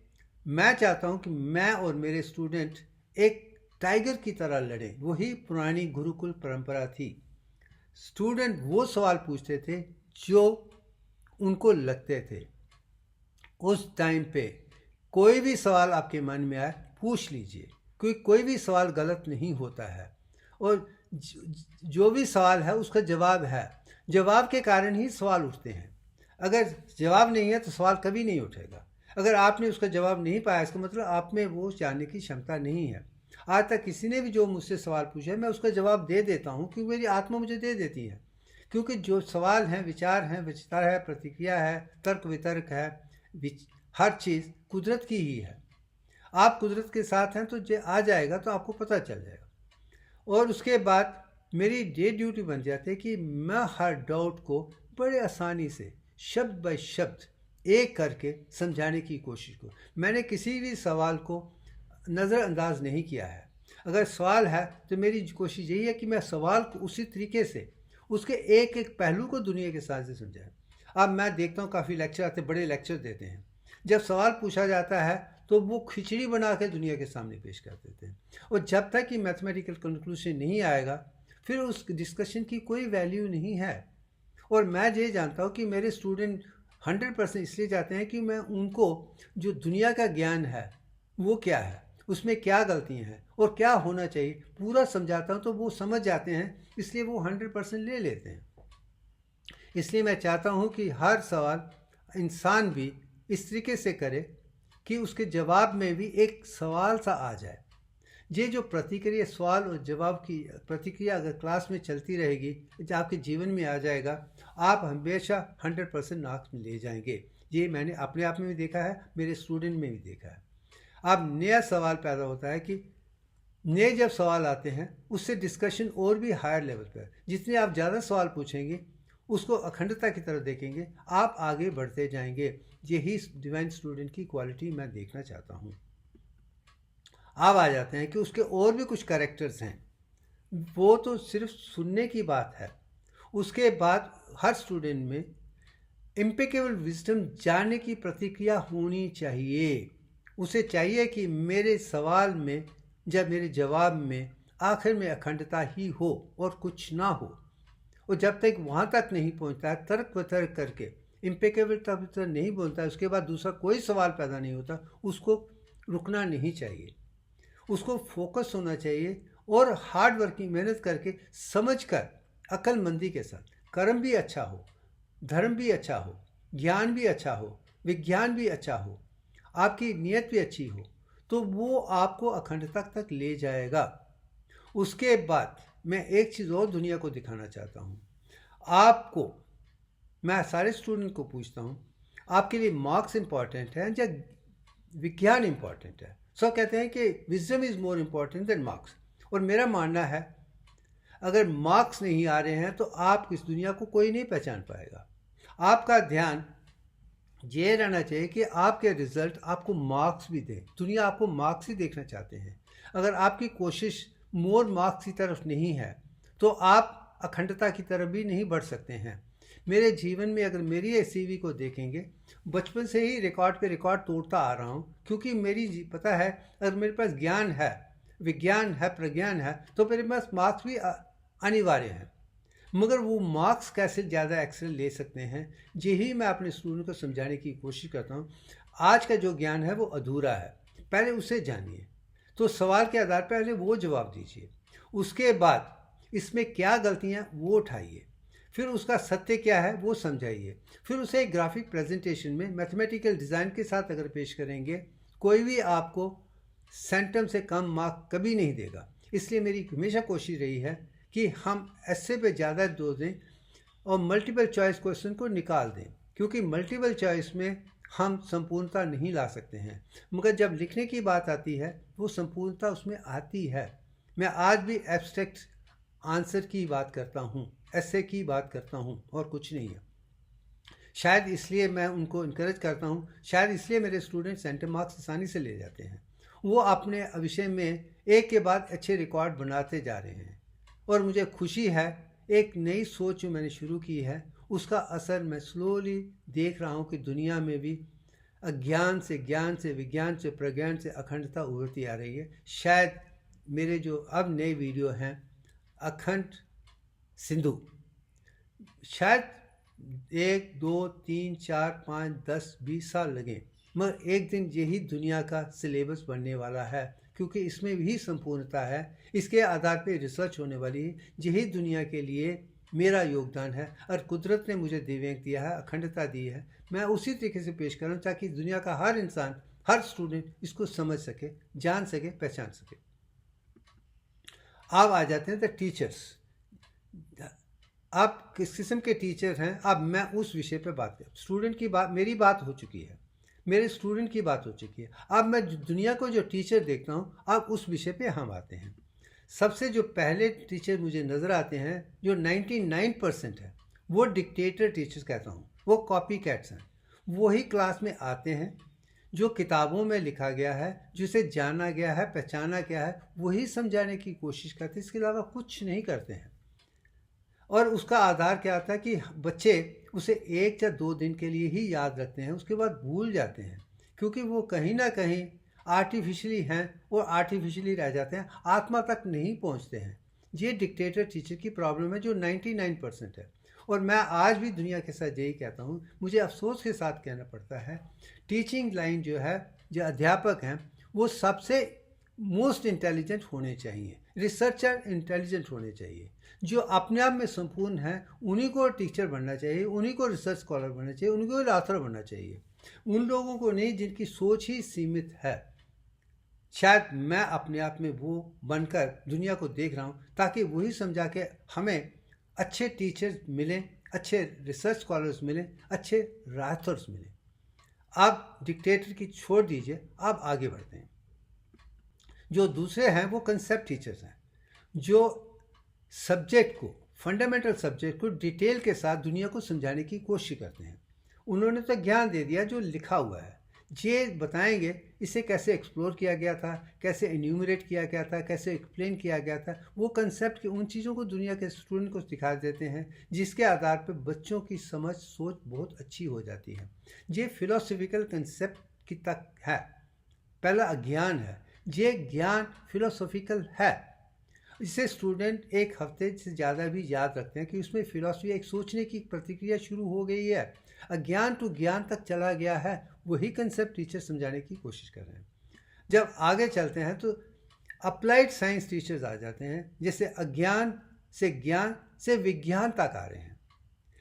S1: मैं चाहता हूं कि मैं और मेरे स्टूडेंट एक टाइगर की तरह लड़ें। वही पुरानी गुरुकुल परंपरा थी। स्टूडेंट वो सवाल पूछते थे जो उनको लगते थे। उस टाइम पे कोई भी सवाल आपके मन में आए पूछ लीजिए, क्योंकि कोई भी सवाल गलत नहीं होता है, और जो भी सवाल है उसका जवाब है। जवाब के कारण ही सवाल उठते हैं। अगर जवाब नहीं है तो सवाल कभी नहीं उठेगा। अगर आपने उसका जवाब नहीं पाया, इसका मतलब आप में वो जानने की क्षमता नहीं है। आज तक किसी ने भी जो मुझसे सवाल पूछा है, मैं उसका जवाब दे देता हूँ, क्योंकि मेरी आत्मा मुझे दे देती है। क्योंकि जो सवाल हैं, विचार हैं, विचार है, प्रतिक्रिया है, तर्क वितर्क है, हर चीज़ कुदरत की ही है। आप कुदरत के साथ हैं तो जो आ जाएगा तो आपको पता चल जाएगा। और उसके बाद मेरी डे ड्यूटी बन जाती है कि मैं हर डाउट को बड़े आसानी से शब्द बाय शब्द एक करके समझाने की कोशिश करूँ। मैंने किसी भी सवाल को नज़रअंदाज नहीं किया है। अगर सवाल है तो मेरी कोशिश यही है कि मैं सवाल को उसी तरीके से, उसके एक एक पहलू को दुनिया के साथ से समझाएं। अब मैं देखता हूँ काफ़ी लेक्चर आते, बड़े लेक्चर देते हैं, जब सवाल पूछा जाता है तो वो खिचड़ी बना के दुनिया के सामने पेश कर देते हैं। और जब तक कि मैथमेटिकल कंक्लूजन नहीं आएगा, फिर उस डिस्कशन की कोई वैल्यू नहीं है। और मैं ये जानता हूँ कि मेरे स्टूडेंट 100% इसलिए जाते हैं कि मैं उनको जो दुनिया का ज्ञान है वो क्या है, उसमें क्या गलतियाँ हैं और क्या होना चाहिए, पूरा समझाता हूँ तो वो समझ जाते हैं, इसलिए वो 100% ले लेते हैं। इसलिए मैं चाहता हूँ कि हर सवाल इंसान भी इस तरीके से करे कि उसके जवाब में भी एक सवाल सा आ जाए। ये जो प्रतिक्रिया, सवाल और जवाब की प्रतिक्रिया अगर क्लास में चलती रहेगी, जो आपके जीवन में आ जाएगा, आप हमेशा 100% मार्क्स में ले जाएंगे। ये मैंने अपने आप में भी देखा है, मेरे स्टूडेंट में भी देखा है। अब नया सवाल पैदा होता है कि नए जब सवाल आते हैं उससे डिस्कशन और भी हायर लेवल पर, जितने आप ज़्यादा सवाल पूछेंगे उसको अखंडता की तरफ देखेंगे, आप आगे बढ़ते जाएंगे। यही डिवाइन स्टूडेंट की क्वालिटी मैं देखना चाहता हूँ। अब आ जाते हैं कि उसके और भी कुछ कैरेक्टर्स हैं, वो तो सिर्फ सुनने की बात है। उसके बाद हर स्टूडेंट में इम्पेकेबल विजडम जानने की प्रतिक्रिया होनी चाहिए। उसे चाहिए कि मेरे सवाल में, जब मेरे जवाब में आखिर में अखंडता ही हो और कुछ ना हो। और जब तक वहाँ तक नहीं पहुँचता है, तर्क वितर्क करके इम्पेकेबल तक नहीं बोलता है, उसके बाद दूसरा कोई सवाल पैदा नहीं होता, उसको रुकना नहीं चाहिए। उसको फोकस होना चाहिए और हार्ड वर्किंग, मेहनत करके, समझकर, अक्लमंदी के साथ, कर्म भी अच्छा हो, धर्म भी अच्छा हो, ज्ञान भी अच्छा हो, विज्ञान भी अच्छा हो, आपकी नीयत भी अच्छी हो, तो वो आपको अखंडता तक ले जाएगा। उसके बाद मैं एक चीज़ और दुनिया को दिखाना चाहता हूँ। आपको, मैं सारे स्टूडेंट को पूछता हूँ, आपके लिए मार्क्स इंपॉर्टेंट है या विज्ञान इंपॉर्टेंट है? सब कहते हैं कि wisdom is more important than marks. और मेरा मानना है अगर मार्क्स नहीं आ रहे हैं तो आप इस दुनिया को कोई नहीं पहचान पाएगा। आपका ध्यान ये रहना चाहिए कि आपके रिजल्ट आपको मार्क्स भी दें। दुनिया आपको मार्क्स ही देखना चाहते हैं। अगर आपकी कोशिश मोर मार्क्स की तरफ नहीं है तो आप अखंडता की तरफ भी नहीं बढ़ सकते हैं। मेरे जीवन में अगर मेरी सीवी को देखेंगे, बचपन से ही रिकॉर्ड पे रिकॉर्ड तोड़ता आ रहा हूँ, क्योंकि पता है अगर मेरे पास ज्ञान है, विज्ञान है, प्रज्ञान है, तो मेरे पास मार्क्स भी अनिवार्य हैं। मगर वो मार्क्स कैसे ज़्यादा एक्सेल ले सकते हैं, यही मैं अपने स्टूडेंट को समझाने की कोशिश करता हूँ। आज का जो ज्ञान है वो अधूरा है, पहले उसे जानिए। तो सवाल के आधार पर पहले वो जवाब दीजिए, उसके बाद इसमें क्या गलतियाँ वो उठाइए, फिर उसका सत्य क्या है वो समझाइए, फिर उसे एक ग्राफिक प्रेजेंटेशन में मैथमेटिकल डिज़ाइन के साथ अगर पेश करेंगे, कोई भी आपको सेंटम से कम मार्क कभी नहीं देगा। इसलिए मेरी हमेशा कोशिश रही है कि हम ऐसे पे ज़्यादा जोर दें और मल्टीपल चॉइस क्वेश्चन को निकाल दें, क्योंकि मल्टीपल चॉइस में हम संपूर्णता नहीं ला सकते हैं, मगर जब लिखने की बात आती है वो संपूर्णता उसमें आती है। मैं आज भी एब्स्ट्रैक्ट आंसर की बात करता हूँ, ऐसे की बात करता हूँ और कुछ नहीं है। शायद इसलिए मैं उनको इनकरेज करता हूँ, शायद इसलिए मेरे स्टूडेंट सेंटर मार्क्स आसानी से ले जाते हैं। वो अपने विषय में एक के बाद अच्छे रिकॉर्ड बनाते जा रहे हैं और मुझे खुशी है एक नई सोच जो मैंने शुरू की है उसका असर मैं स्लोली देख रहा हूँ कि दुनिया में भी अज्ञान से ज्ञान से, विज्ञान से प्रज्ञान से अखंडता उभरती आ रही है। शायद मेरे जो अब नए वीडियो हैं अखंड सिंधु, शायद 1, 2, 3, 4, 5, 10, 20 साल लगे, मगर एक दिन यही दुनिया का सिलेबस बनने वाला है, क्योंकि इसमें भी संपूर्णता है। इसके आधार पर रिसर्च होने वाली है। यही दुनिया के लिए मेरा योगदान है और कुदरत ने मुझे दिव्यांग दिया है, अखंडता दी है। मैं उसी तरीके से पेश करूँ ताकि दुनिया का हर इंसान, हर स्टूडेंट इसको समझ सके, जान सके, पहचान सके। अब आ जाते हैं द टीचर्स। आप किस किस्म के टीचर हैं, अब मैं उस विषय पर बात कर, स्टूडेंट की बात, मेरी बात हो चुकी है, मेरे स्टूडेंट की बात हो चुकी है। अब मैं दुनिया को जो टीचर देखता हूँ, अब उस विषय पे हम आते हैं। सबसे जो पहले टीचर मुझे नज़र आते हैं जो 99% है, वो डिक्टेटर टीचर्स कहता हूँ, वो कॉपी कैट्स हैं। वही क्लास में आते हैं जो किताबों में लिखा गया है, जिसे जाना गया है, पहचाना गया है, वही समझाने की कोशिश करते हैं, इसके अलावा कुछ नहीं करते हैं। और उसका आधार क्या आता है कि बच्चे उसे 1 या 2 दिन के लिए ही याद रखते हैं, उसके बाद भूल जाते हैं, क्योंकि वो कहीं ना कहीं आर्टिफिशियली हैं और आर्टिफिशियली रह जाते हैं, आत्मा तक नहीं पहुंचते हैं। ये डिक्टेटर टीचर की प्रॉब्लम है जो 99% है। और मैं आज भी दुनिया के साथ यही कहता हूँ, मुझे अफसोस के साथ कहना पड़ता है, टीचिंग लाइन जो है, जो अध्यापक हैं, वो सबसे मोस्ट इंटेलिजेंट होने चाहिए, रिसर्चर इंटेलिजेंट होने चाहिए। जो अपने आप में संपूर्ण है उन्हीं को टीचर बनना चाहिए, उन्हीं को रिसर्च स्कॉलर बनना चाहिए, उन्हीं को ऑथर बनना चाहिए, उन लोगों को नहीं जिनकी सोच ही सीमित है। शायद मैं अपने आप में वो बनकर दुनिया को देख रहा हूँ, ताकि वही समझा के हमें अच्छे टीचर्स मिलें, अच्छे रिसर्च स्कॉलर्स मिलें, अच्छे राइटर्स मिलें। अब डिक्टेटर की छोड़ दीजिए, अब आगे बढ़ते हैं। जो दूसरे हैं वो कंसेप्ट टीचर्स हैं, जो सब्जेक्ट को, फंडामेंटल सब्जेक्ट को डिटेल के साथ दुनिया को समझाने की कोशिश करते हैं। उन्होंने तो ज्ञान दे दिया जो लिखा हुआ है, ये बताएंगे इसे कैसे एक्सप्लोर किया गया था, कैसे एन्यूमरेट किया गया था, कैसे एक्सप्लेन किया गया था। वो कंसेप्ट की उन चीज़ों को दुनिया के स्टूडेंट को सिखा देते हैं, जिसके आधार पर बच्चों की समझ, सोच बहुत अच्छी हो जाती है। ये फिलोसफिकल कंसेप्ट की तक है, पहला अज्ञान है, ये ज्ञान फिलोसफिकल है। इसे स्टूडेंट 1 हफ्ते से ज़्यादा भी याद रखते हैं कि उसमें फिलॉसफी, एक सोचने की प्रतिक्रिया शुरू हो गई है, अज्ञान टू ज्ञान तक चला गया है। वही कंसेप्ट टीचर समझाने की कोशिश कर रहे हैं। जब आगे चलते हैं तो अप्लाइड साइंस टीचर्स आ जाते हैं, जैसे अज्ञान से ज्ञान से विज्ञान तक आ रहे हैं।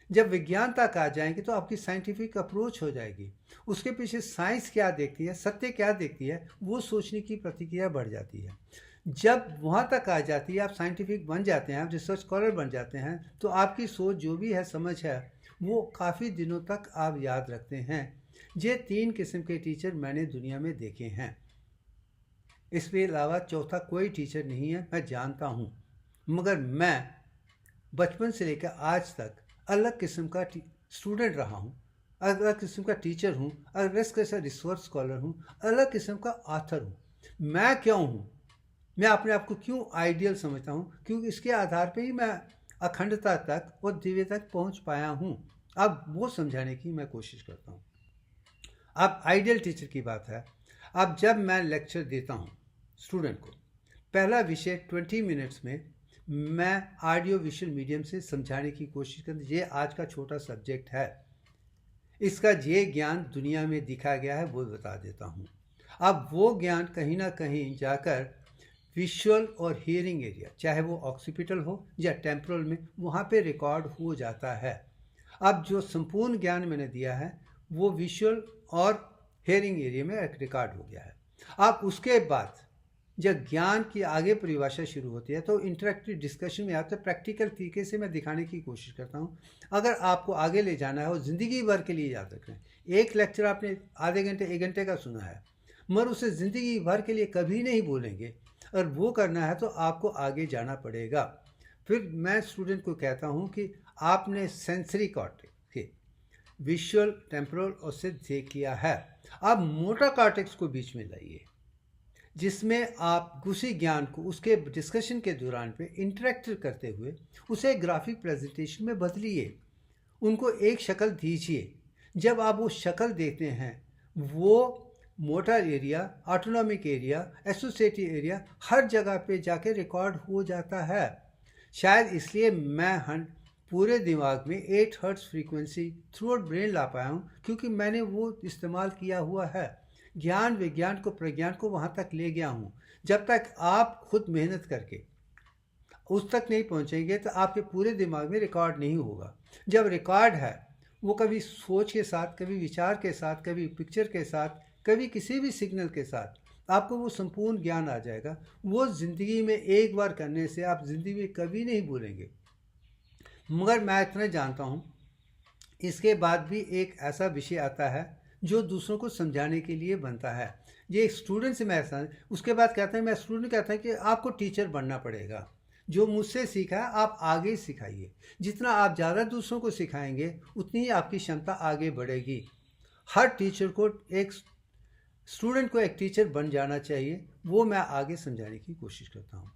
S1: जब विज्ञान तक आ जाएंगे तो आपकी साइंटिफिक अप्रोच हो जाएगी, उसके पीछे साइंस क्या देखती है, सत्य क्या देखती है, वो सोचने की प्रतिक्रिया बढ़ जाती है। जब वहाँ तक आ जाती है, आप साइंटिफिक बन जाते हैं, आप रिसर्च स्कॉलर बन जाते हैं, तो आपकी सोच जो भी है, समझ है, वो काफ़ी दिनों तक आप याद रखते हैं। ये 3 किस्म के टीचर मैंने दुनिया में देखे हैं, इसके अलावा चौथा कोई टीचर नहीं है, मैं जानता हूँ। मगर मैं बचपन से लेकर आज तक अलग किस्म का स्टूडेंट रहा हूँ, अलग किस्म का टीचर हूँ, अलग किस्म का रिसर्च स्कॉलर हूँ, अलग किस्म का ऑथर हूँ। मैं क्यों हूँ, मैं अपने आप को क्यों आइडियल समझता हूँ, क्योंकि इसके आधार पे ही मैं अखंडता तक और दिव्य तक पहुँच पाया हूँ। अब वो समझाने की मैं कोशिश करता हूँ। अब आइडियल टीचर की बात है। अब जब मैं लेक्चर देता हूँ स्टूडेंट को, पहला विषय 20 मिनट्स में मैं ऑडियो विजुअल मीडियम से समझाने की कोशिश करता हूँ। ये आज का छोटा सब्जेक्ट है, इसका ये ज्ञान दुनिया में दिखा गया है वो बता देता हूँ। अब वो ज्ञान कहीं ना कहीं जाकर विजुअल और हियरिंग एरिया, चाहे वो ऑक्सीपिटल हो या टेम्पोरल में, वहाँ पे रिकॉर्ड हो जाता है। अब जो संपूर्ण ज्ञान मैंने दिया है वो विजुअल और हियरिंग एरिया में रिकॉर्ड हो गया है। अब उसके बाद जब ज्ञान की आगे परिभाषा शुरू होती है तो इंटरेक्टिव डिस्कशन में आता है। प्रैक्टिकल तरीके से मैं दिखाने की कोशिश करता हूँ। अगर आपको आगे ले जाना है और ज़िंदगी भर के लिए याद रखें, एक लेक्चर आपने आधे घंटे 1 घंटे का सुना है, मगर उसे ज़िंदगी भर के लिए कभी नहीं भूलेंगे, और वो करना है तो आपको आगे जाना पड़ेगा। फिर मैं स्टूडेंट को कहता हूँ कि आपने सेंसरी कॉर्टेक्स के विजुअल, टेम्पोरल और से देख लिया है, अब मोटर कॉर्टेक्स को बीच में लाइए, जिसमें आप उसी ज्ञान को उसके डिस्कशन के दौरान पे इंटरेक्ट करते हुए उसे ग्राफिक प्रेजेंटेशन में बदलिए, उनको एक शक्ल दीजिए। जब आप वो शक्ल देते हैं, वो motor area, autonomic area, associative area हर जगह पे जाके रिकॉर्ड हो जाता है। शायद इसलिए मैं पूरे दिमाग में 8 hertz frequency throughout brain ला पाया हूँ, क्योंकि मैंने वो इस्तेमाल किया हुआ है। ज्ञान विज्ञान को प्रज्ञान को वहाँ तक ले गया हूँ। जब तक आप खुद मेहनत करके उस तक नहीं पहुँचेंगे तो आपके पूरे दिमाग में रिकॉर्ड नहीं होगा। जब रिकॉर्ड है वो कभी सोच के साथ, कभी विचार के साथ, कभी पिक्चर के साथ, कभी किसी भी सिग्नल के साथ आपको वो संपूर्ण ज्ञान आ जाएगा। वो ज़िंदगी में एक बार करने से आप ज़िंदगी में कभी नहीं भूलेंगे। मगर मैं इतना जानता हूँ, इसके बाद भी एक ऐसा विषय आता है जो दूसरों को समझाने के लिए बनता है। ये स्टूडेंट से मैं ऐसा, उसके बाद कहता है, मैं स्टूडेंट कहता है कि आपको टीचर बनना पड़ेगा। जो मुझसे सीखा है आप आगे सिखाइए। जितना आप ज़्यादा दूसरों को सिखाएंगे उतनी ही आपकी क्षमता आगे बढ़ेगी। हर टीचर को एक स्टूडेंट को एक टीचर बन जाना चाहिए, वो मैं आगे समझाने की कोशिश करता हूँ।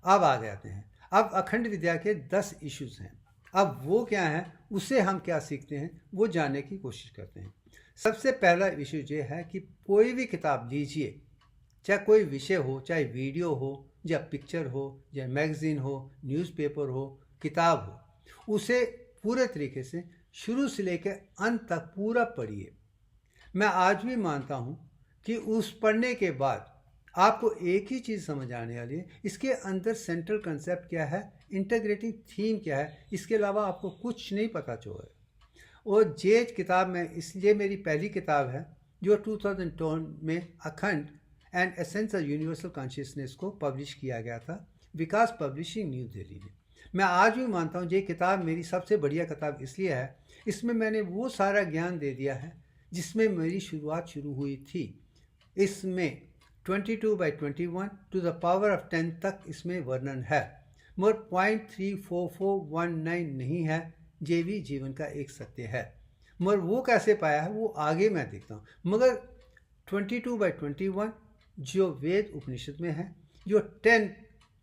S1: अब आगे आते हैं। अब अखंड विद्या के 10 इश्यूज हैं। अब वो क्या हैं, उससे हम क्या सीखते हैं, वो जानने की कोशिश करते हैं। सबसे पहला इशू ये है कि कोई भी किताब लीजिए, चाहे कोई विषय हो, चाहे वीडियो हो या पिक्चर हो या मैगजीन हो, न्यूज़पेपर हो, किताब हो, उसे पूरे तरीके से शुरू से लेकर अंत तक पूरा पढ़िए। मैं आज भी मानता हूँ कि उस पढ़ने के बाद आपको एक ही चीज़ समझ आने वाली है, इसके अंदर सेंट्रल कंसेप्ट क्या है, इंटीग्रेटिंग थीम क्या है, इसके अलावा आपको कुछ नहीं पता चलेगा। और ये किताब में, इसलिए मेरी पहली किताब है जो 2010 में अखंड and essence of universal consciousness को पब्लिश किया गया था, विकास पब्लिशिंग न्यू दिल्ली में। मैं आज भी मानता हूँ ये किताब मेरी सबसे बढ़िया किताब इसलिए है, इसमें मैंने वो सारा ज्ञान दे दिया है जिसमें मेरी शुरुआत शुरू हुई थी। इसमें 22/21 टू द पावर ऑफ 10 तक इसमें वर्णन है, मगर 0.34419 नहीं है। ये भी जीवन का एक सत्य है, मगर वो कैसे पाया है वो आगे मैं देखता हूँ। मगर 22/21 जो वेद उपनिषद में है, जो 10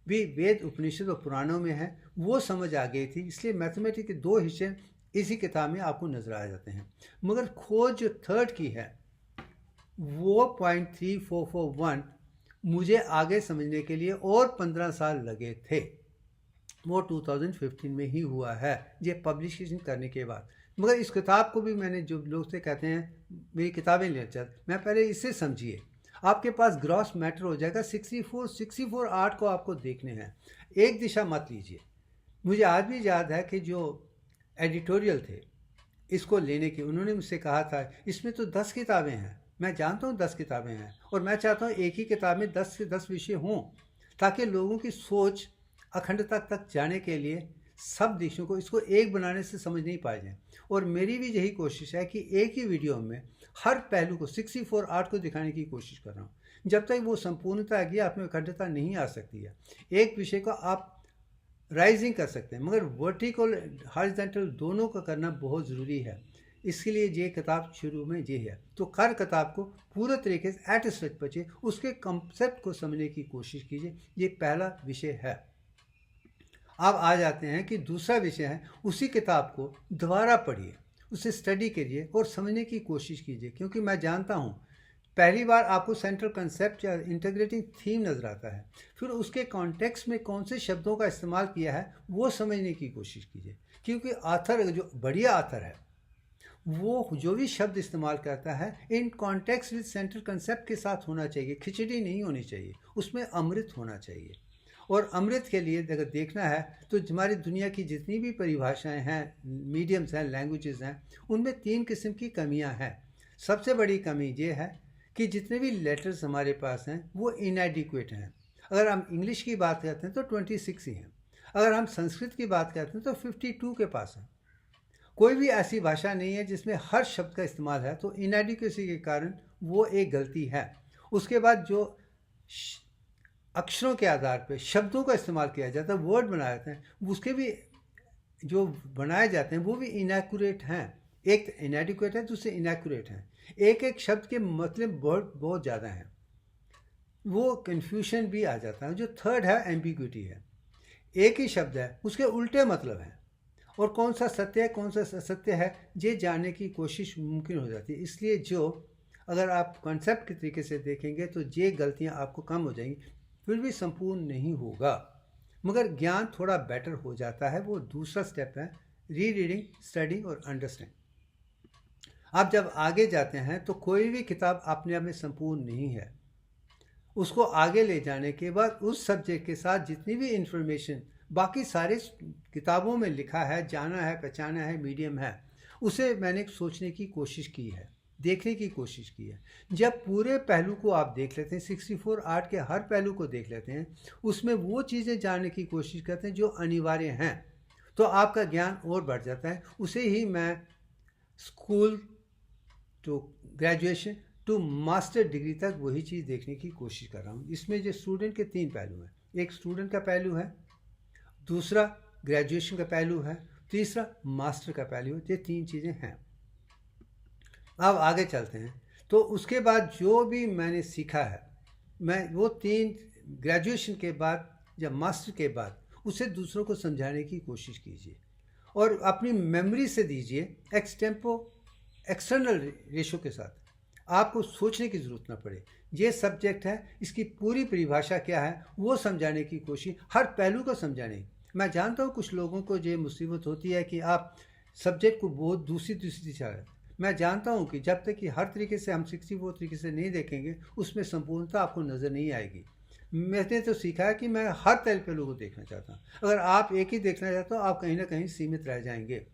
S1: भी वेद उपनिषद और पुराणों में है, वो समझ आ गई थी। इसलिए मैथमेटिक्स के 2 हिस्से इसी किताब में आपको नजर आ जाते हैं। मगर खोज जो 3rd की है वो 0.3441 मुझे आगे समझने के लिए और 15 साल लगे थे। वो 2015 में ही हुआ है, ये पब्लिकेशन करने के बाद। मगर इस किताब को भी मैंने, जो लोग से कहते हैं मेरी किताबें ले चल, मैं पहले इससे समझिए, आपके पास ग्रॉस मैटर हो जाएगा। 64 आर्ट को आपको देखने हैं, एक दिशा मत लीजिए। मुझे आज भी याद है कि जो एडिटोरियल थे इसको लेने के, उन्होंने मुझसे कहा था इसमें तो 10 किताबें हैं। मैं जानता हूँ 10 किताबें हैं, और मैं चाहता हूँ एक ही किताब में 10 से 10 विषय हों, ताकि लोगों की सोच अखंडता तक जाने के लिए सब विषयों को, इसको एक बनाने से समझ नहीं पाए जाए। और मेरी भी यही कोशिश है कि एक ही वीडियो में हर पहलू को, 64 आर्ट को दिखाने की कोशिश कर रहा हूँ। जब तक वो संपूर्णता आएगी आप में अखंडता नहीं आ सकती है। एक विषय को आप राइजिंग कर सकते हैं, मगर वर्टिकल हॉरिजॉन्टल दोनों का करना बहुत ज़रूरी है। इसके लिए ये किताब शुरू में ये है। तो हर किताब को पूरे तरीके से एट स्टेज पढ़िए, उसके कंसेप्ट को समझने की कोशिश कीजिए। ये पहला विषय है। अब आ जाते हैं कि दूसरा विषय है, उसी किताब को दोबारा पढ़िए, उसे स्टडी करिए और समझने की कोशिश कीजिए। क्योंकि मैं जानता हूँ पहली बार आपको सेंट्रल कंसेप्ट या इंटीग्रेटिंग थीम नज़र आता है, फिर उसके कॉन्टेक्स्ट में कौन से शब्दों का इस्तेमाल किया है वो समझने की कोशिश कीजिए। क्योंकि आथर, जो बढ़िया आथर है, वो जो भी शब्द इस्तेमाल करता है in context with central concept के साथ होना चाहिए। खिचड़ी नहीं होनी चाहिए, उसमें अमृत होना चाहिए। और अमृत के लिए अगर देखना है तो हमारी दुनिया की जितनी भी परिभाषाएं हैं, मीडियम्स हैं, लैंग्वेजेस हैं, उनमें 3 किस्म की कमियां हैं। सबसे बड़ी कमी ये है कि जितने भी लेटर्स हमारे पास हैं वो इनएडिक्वेट हैं। अगर हम इंग्लिश की बात करते हैं तो 26 ही हैं, अगर हम संस्कृत की बात करते हैं तो 52 के पास हैं। कोई भी ऐसी भाषा नहीं है जिसमें हर शब्द का इस्तेमाल है, तो इनएडिक्वेसी के कारण वो एक गलती है। उसके बाद जो अक्षरों के आधार पर शब्दों का इस्तेमाल किया जाता है, वर्ड बनाए जाते हैं, उसके भी जो बनाए जाते हैं वो भी इनएक्यूरेट हैं। एक इनएडिक्वेट है, दूसरे इनएक्यूरेट हैं। एक एक शब्द के मतलब बहुत ज़्यादा हैं, वो कन्फ्यूशन भी आ जाता है। जो थर्ड है, एम्बिग्विटी है। एक ही शब्द है, उसके उल्टे मतलब हैं, और कौन सा सत्य है कौन सा असत्य है ये जानने की कोशिश मुमकिन हो जाती है। इसलिए जो अगर आप कॉन्सेप्ट के तरीके से देखेंगे तो ये गलतियाँ आपको कम हो जाएंगी, फिर भी संपूर्ण नहीं होगा, मगर ज्ञान थोड़ा बेटर हो जाता है। वो दूसरा स्टेप है, री रीडिंग, स्टडिंग और अंडरस्टैंड। आप जब आगे जाते हैं तो कोई भी किताब अपने आप में संपूर्ण नहीं है। उसको आगे ले जाने के बाद उस सब्जेक्ट के साथ जितनी भी इंफॉर्मेशन बाकी सारे किताबों में लिखा है, जाना है, पहचाना है, मीडियम है, उसे मैंने सोचने की कोशिश की है, देखने की कोशिश की है। जब पूरे पहलू को आप देख लेते हैं, 64 आर्ट के हर पहलू को देख लेते हैं, उसमें वो चीज़ें जानने की कोशिश करते हैं जो अनिवार्य हैं, तो आपका ज्ञान और बढ़ जाता है। उसे ही मैं school to graduation to master degree तक वही चीज़ देखने की कोशिश कर रहा हूँ। इसमें जो स्टूडेंट के 3 पहलू हैं, एक स्टूडेंट का पहलू है, दूसरा ग्रेजुएशन का पहलू है, तीसरा मास्टर का पहलू है। ये 3 चीज़ें हैं। अब आगे चलते हैं। तो उसके बाद जो भी मैंने सीखा है, मैं वो 3 ग्रेजुएशन के बाद या मास्टर के बाद उसे दूसरों को समझाने की कोशिश कीजिए और अपनी मेमोरी से दीजिए, एक्सटर्नल रेशो के साथ। आपको सोचने की ज़रूरत ना पड़े, ये सब्जेक्ट है, इसकी पूरी परिभाषा क्या है वो समझाने की कोशिश, हर पहलू को समझाने। मैं जानता हूँ कुछ लोगों को ये मुसीबत होती है कि आप सब्जेक्ट को बहुत दूसरी दिशा। मैं जानता हूँ कि जब तक कि हर तरीके से हम 64 तरीके से नहीं देखेंगे, उसमें संपूर्णता आपको नज़र नहीं आएगी। मैंने तो सीखा है कि मैं हर पहलू को देखना चाहता हूँ। अगर आप एक ही देखना चाहते हो, आप कहीं ना कहीं सीमित रह जाएंगे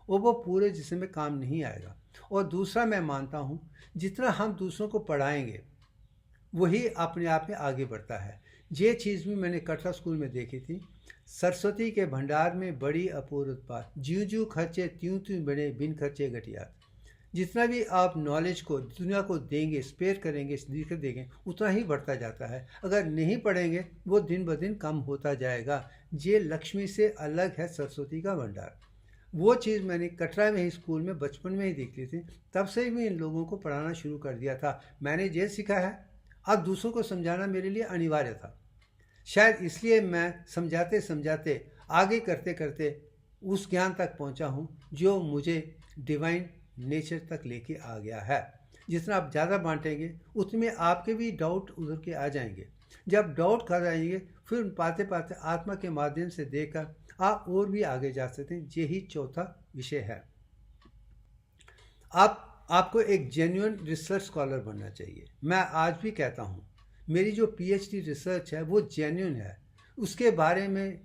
S1: और वो पूरे जिस्म में काम नहीं आएगा। और दूसरा, मैं मानता हूँ जितना हम दूसरों को पढ़ाएंगे वही अपने आप में आगे बढ़ता है। ये चीज़ भी मैंने कटरा स्कूल में देखी थी। सरस्वती के भंडार में बड़ी अपूर्व बात, ज्यों ज्यों खर्चे त्यों त्यों बने, बिन खर्चे घटिया। जितना भी आप नॉलेज को दुनिया को देंगे, स्पेयर करेंगे, लिखकर देंगे, उतना ही बढ़ता जाता है। अगर नहीं पढ़ेंगे वो दिन ब दिन कम होता जाएगा। ये लक्ष्मी से अलग है सरस्वती का भंडार। वो चीज़ मैंने कटरा में ही स्कूल में बचपन में ही देख ली थी, तब से ही मैं इन लोगों को पढ़ाना शुरू कर दिया था। मैंने ये सीखा है, अब दूसरों को समझाना मेरे लिए अनिवार्य था। शायद इसलिए मैं समझाते समझाते आगे करते करते उस ज्ञान तक पहुंचा हूं जो मुझे डिवाइन नेचर तक लेके आ गया है। जितना आप ज़्यादा बांटेंगे उतने आपके भी डाउट उधर के आ जाएंगे। जब डाउट कर जाएंगे फिर पाते पाते आत्मा के माध्यम से देखकर आप और भी आगे जा सकते हैं। यही चौथा विषय है। आपको एक जेन्युइन रिसर्च स्कॉलर बनना चाहिए। मैं आज भी कहता हूँ मेरी जो पीएचडी रिसर्च है वो जेन्युइन है। उसके बारे में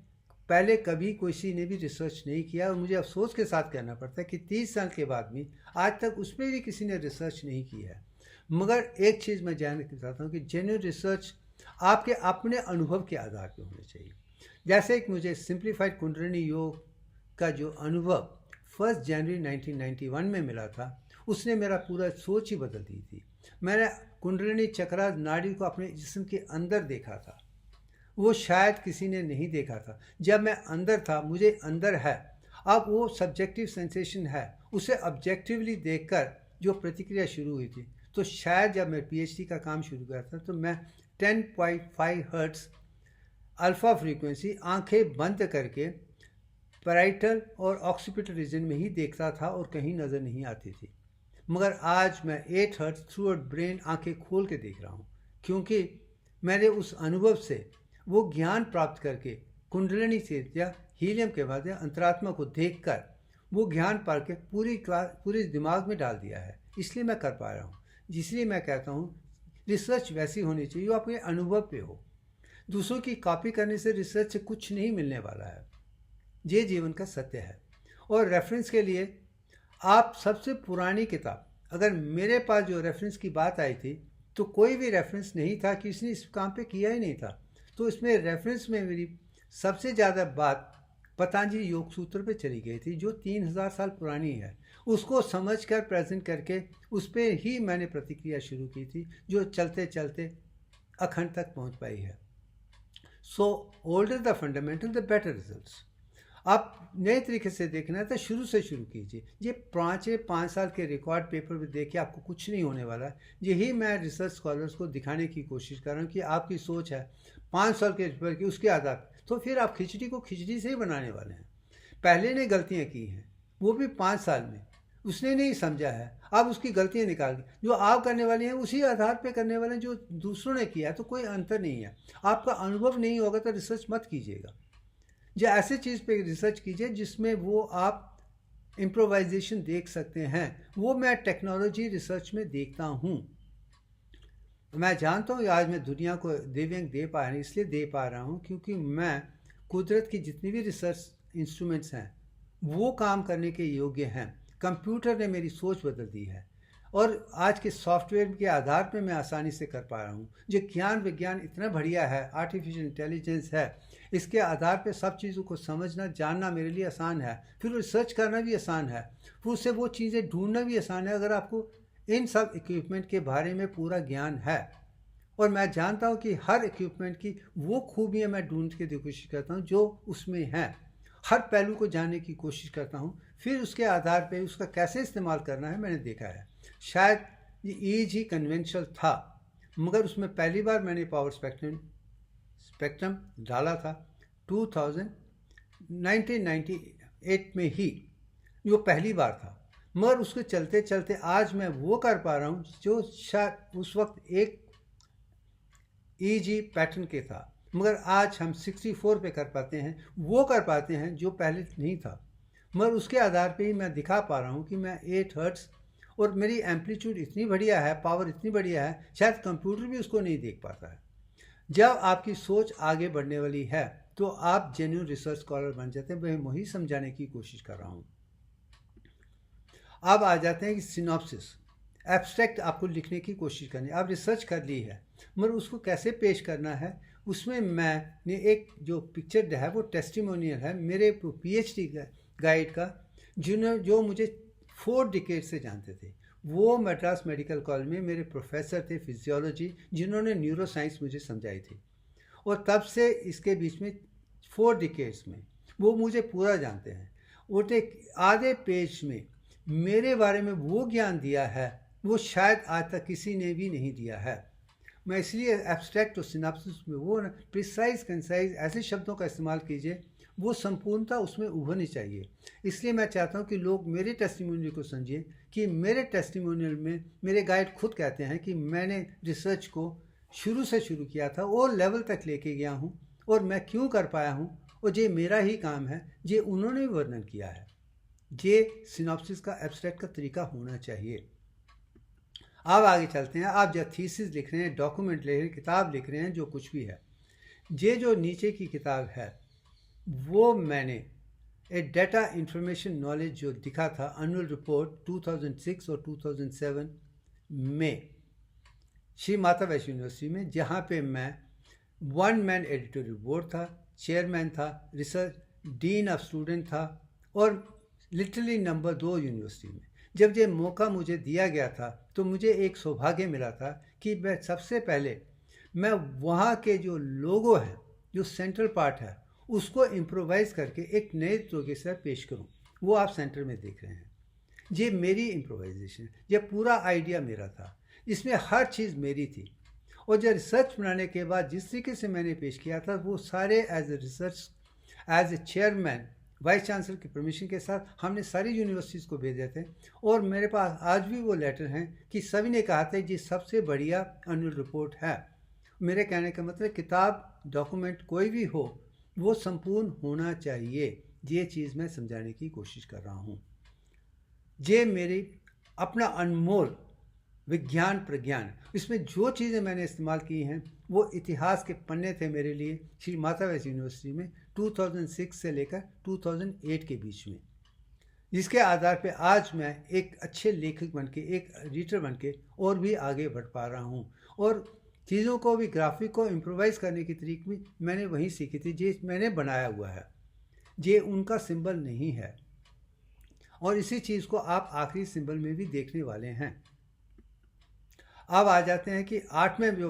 S1: पहले कभी किसी ने भी रिसर्च नहीं किया और मुझे अफसोस के साथ कहना पड़ता है कि 30 साल के बाद भी आज तक उसमें भी किसी ने रिसर्च नहीं की है। मगर एक चीज़ मैं जानना चाहता हूँ कि जेन्युइन रिसर्च आपके अपने अनुभव के आधार पर होने चाहिए। जैसे एक मुझे सिंप्लीफाइड कुंडलिनी योग का जो अनुभव 1 जनवरी 1991 में मिला था, उसने मेरा पूरा सोच ही बदल दी थी। मैंने कुंडलिनी चक्रा नाड़ी को अपने जिस्म के अंदर देखा था, वो शायद किसी ने नहीं देखा था। जब मैं अंदर था, मुझे अंदर है। अब वो सब्जेक्टिव सेंसेशन है, उसे ऑब्जेक्टिवली देखकर जो प्रतिक्रिया शुरू हुई थी, तो शायद जब मैं पीएचडी का काम शुरू किया था तो मैं 10.5 हर्ट्ज अल्फ़ा फ्रीक्वेंसी आंखें बंद करके पैराइटल और ऑक्सीपिटल रीजन में ही देखता था और कहीं नज़र नहीं आती थी। मगर आज मैं 8 हर्ट्ज थ्रू आउट ब्रेन आंखें खोल के देख रहा हूँ, क्योंकि मैंने उस अनुभव से वो ज्ञान प्राप्त करके कुंडलिनी से या हीलियम के बाद अंतरात्मा को देखकर वो ज्ञान पढ़ के पूरे दिमाग में डाल दिया है। इसलिए मैं कर पा रहा हूँ। इसलिए मैं कहता हूँ रिसर्च वैसी होनी चाहिए जो आपके अनुभव पे हो। दूसरों की कॉपी करने से रिसर्च से कुछ नहीं मिलने वाला है। ये जीवन का सत्य है। और रेफरेंस के लिए आप सबसे पुरानी किताब, अगर मेरे पास जो रेफरेंस की बात आई थी तो कोई भी रेफरेंस नहीं था, किसी ने इस काम पे किया ही नहीं था। तो इसमें रेफरेंस में मेरी सबसे ज़्यादा बात पतंजलि योग सूत्र पे चली गई थी, जो 3000 साल पुरानी है। उसको समझकर प्रेजेंट करके उस पर ही मैंने प्रतिक्रिया शुरू की थी, जो चलते चलते अखंड तक पहुंच पाई है। So older the fundamental the better results. आप नए तरीके से देखना है तो शुरू से शुरू कीजिए। ये 5 साल के रिकॉर्ड पेपर में देख के आपको कुछ नहीं होने वाला। यही मैं रिसर्च स्कॉलर्स को दिखाने की कोशिश कर रहा हूँ कि आपकी सोच है 5 साल के पेपर की, उसके आधार तो फिर आप खिचड़ी को खिचड़ी से ही बनाने वाले हैं। पहले ने गलतियाँ की हैं, वो भी 5 साल में उसने नहीं समझा है, आप उसकी गलतियाँ निकाल के जो आप करने वाले हैं उसी आधार पे करने वाले हैं जो दूसरों ने किया है। तो कोई अंतर नहीं है। आपका अनुभव नहीं होगा तो रिसर्च मत कीजिएगा। जो ऐसे चीज़ पे रिसर्च कीजिए जिसमें वो आप इम्प्रोवाइजेशन देख सकते हैं। वो मैं टेक्नोलॉजी रिसर्च में देखता हूँ। मैं जानता हूँ आज मैं दुनिया को दिव्यांग दे पा रहा हूँ, इसलिए दे पा रहा हूँ क्योंकि मैं कुदरत की जितनी भी रिसर्च इंस्ट्रूमेंट्स हैं वो काम करने के योग्य हैं। कंप्यूटर ने मेरी सोच बदल दी है और आज के सॉफ्टवेयर के आधार पर मैं आसानी से कर पा रहा हूँ। जो ज्ञान विज्ञान इतना बढ़िया है, आर्टिफिशियल इंटेलिजेंस है, इसके आधार पे सब चीज़ों को समझना जानना मेरे लिए आसान है। फिर रिसर्च करना भी आसान है, फिर उससे वो चीज़ें ढूंढना भी आसान है अगर आपको इन सब इक्विपमेंट के बारे में पूरा ज्ञान है। और मैं जानता हूँ कि हर इक्विपमेंट की वो खूबियाँ मैं ढूंढ के कोशिश करता हूँ जो उसमें हैं। हर पहलू को जानने की कोशिश करता हूँ, फिर उसके आधार पे उसका कैसे इस्तेमाल करना है मैंने देखा है। शायद ये ईजी कन्वेंशनल था, मगर उसमें पहली बार मैंने पावर स्पेक्ट्रम डाला था 1998 में ही, जो पहली बार था। मगर उसके चलते चलते आज मैं वो कर पा रहा हूँ जो शायद उस वक्त एक ईजी पैटर्न के था, मगर आज हम 64 पे कर पाते हैं, वो कर पाते हैं जो पहले नहीं था। मगर उसके आधार पे ही मैं दिखा पा रहा हूँ कि मैं 8 हर्ट्ज और मेरी एम्पलीट्यूड इतनी बढ़िया है, पावर इतनी बढ़िया है, शायद कंप्यूटर भी उसको नहीं देख पाता है। जब आपकी सोच आगे बढ़ने वाली है तो आप जेन्युइन रिसर्च स्कॉलर बन जाते हैं। मैं वही समझाने की कोशिश कर रहा हूँ। अब आ जाते हैं कि सिनॉप्सिस, एब्स्ट्रैक्ट आपको लिखने की कोशिश करनी है। आप रिसर्च कर ली है, मगर उसको कैसे पेश करना है, उसमें मैंने एक जो पिक्चर है वो टेस्टिमोनियल है मेरे पीएचडी गाइड का, जो मुझे 4 डिकेड से जानते थे। वो मद्रास मेडिकल कॉलेज में मेरे प्रोफेसर थे फिजियोलॉजी, जिन्होंने न्यूरोसाइंस मुझे समझाई थी। और तब से इसके बीच में 4 डिकेड्स में वो मुझे पूरा जानते हैं। उनने आधे पेज में मेरे बारे में वो ज्ञान दिया है वो शायद आज तक किसी ने भी नहीं दिया है। मैं इसलिए एब्स्ट्रैक्ट और सिनॉप्सिस में वो प्रिसाइज कंसाइज ऐसे शब्दों का इस्तेमाल कीजिए, वो संपूर्णता उसमें उभरनी चाहिए। इसलिए मैं चाहता हूँ कि लोग मेरे टेस्टिमोनियल को समझिए कि मेरे टेस्टिमोनियल में मेरे गाइड खुद कहते हैं कि मैंने रिसर्च को शुरू से शुरू किया था और लेवल तक लेके गया हूँ, और मैं क्यों कर पाया हूँ, और ये मेरा ही काम है, ये उन्होंने भी वर्णन किया है। ये सिनॉप्सिस का एब्स्ट्रैक्ट का तरीका होना चाहिए। अब आगे चलते हैं। आप जब थीसिस लिख रहे हैं, डॉक्यूमेंट लिख रहे हैं, किताब लिख रहे हैं, जो कुछ भी है, ये जो नीचे की किताब है वो मैंने एक डाटा इंफॉर्मेशन नॉलेज जो दिखा था एनुअल रिपोर्ट 2006 और 2007 में श्री माता वैष्णो यूनिवर्सिटी में, जहाँ पे मैं 1 मैन एडिटोरियल बोर्ड था, चेयरमैन था, रिसर्च डीन ऑफ स्टूडेंट था और लिटरली नंबर 2 यूनिवर्सिटी में। जब ये मौका मुझे दिया गया था तो मुझे एक सौभाग्य मिला था कि मैं सबसे पहले मैं वहाँ के जो लोगो हैं, जो सेंट्रल पार्ट है, उसको इम्प्रोवाइज़ करके एक नए तरीके से पेश करूँ, वो आप सेंटर में देख रहे हैं। ये मेरी इम्प्रोवाइजेशन, ये पूरा आइडिया मेरा था, इसमें हर चीज़ मेरी थी। और जब रिसर्च बनाने के बाद जिस तरीके से मैंने पेश किया था, वो सारे as a research, as a chairman, vice chancellor की परमिशन के साथ हमने सारी यूनिवर्सिटीज़ को भेजे थे। और मेरे पास आज भी वो लेटर हैं कि सभी ने कहा था ये सबसे बढ़िया एनुअल रिपोर्ट है। मेरे कहने का मतलब किताब, डॉक्यूमेंट कोई भी हो, वो संपूर्ण होना चाहिए। ये चीज़ मैं समझाने की कोशिश कर रहा हूँ। ये मेरी अपना अनमोल विज्ञान प्रज्ञान, इसमें जो चीज़ें मैंने इस्तेमाल की हैं वो इतिहास के पन्ने थे मेरे लिए श्री माता वैष्णो यूनिवर्सिटी में 2006 से लेकर 2008 के बीच में, जिसके आधार पे आज मैं एक अच्छे लेखक बन के, एक एडिटर बन के और भी आगे बढ़ पा रहा हूँ। और चीज़ों को भी, ग्राफिक को इम्प्रोवाइज़ करने की तरीक भी मैंने वहीं सीखी थी। ये मैंने बनाया हुआ है, ये उनका सिंबल नहीं है। और इसी चीज़ को आप आखिरी सिंबल में भी देखने वाले हैं। अब आ जाते हैं कि आर्ट में जो,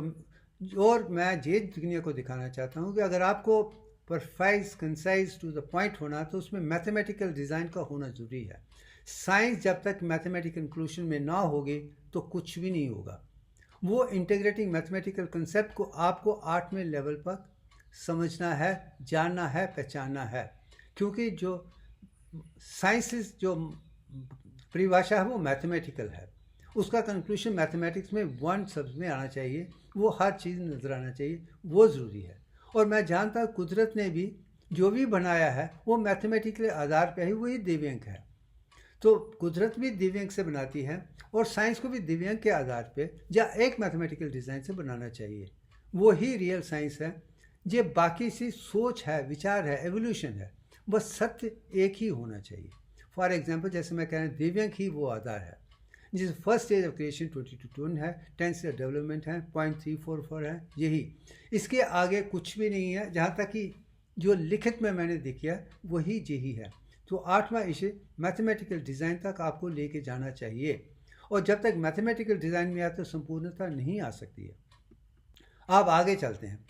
S1: और मैं ये दुनिया को दिखाना चाहता हूँ कि अगर आपको परफाइज, कंसाइज, टू द पॉइंट होना, तो उसमें मैथमेटिकल डिज़ाइन का होना ज़रूरी है। साइंस जब तक मैथमेटिकल इंक्लूशन में ना होगी तो कुछ भी नहीं होगा। वो इंटीग्रेटिंग मैथमेटिकल कंसेप्ट को आपको आर्ट में लेवल पर समझना है, जानना है, पहचानना है। क्योंकि जो साइंस, जो परिभाषा है वो मैथमेटिकल है, उसका कंक्लूशन मैथमेटिक्स में वन शब्द में आना चाहिए, वो हर चीज़ नज़र आना चाहिए, वो ज़रूरी है। और मैं जानता हूँ कुदरत ने भी जो भी बनाया है वो मैथमेटिकल आधार पर ही, वही दिव्यांग है। तो कुदरत भी दिव्यांग से बनाती है और साइंस को भी दिव्यांग के आधार पे या एक मैथमेटिकल डिज़ाइन से बनाना चाहिए। वो ही रियल साइंस है। ये बाकी सी सोच है, विचार है, एवोल्यूशन है, बस सत्य एक ही होना चाहिए। फॉर एग्जांपल, जैसे मैं कह रहा हूँ दिव्यांग ही वो आधार है, जिस फर्स्ट स्टेज ऑफ क्रिएशन 22 है, 10 से डेवलपमेंट है, 0.344 है, यही, इसके आगे कुछ भी नहीं है। जहाँ तक कि जो लिखित में मैंने देखा वही यही है। तो आठवां इसे मैथमेटिकल डिज़ाइन तक आपको लेके जाना चाहिए, और जब तक मैथमेटिकल डिज़ाइन में आए तो संपूर्णता नहीं आ सकती है। आप आगे चलते हैं,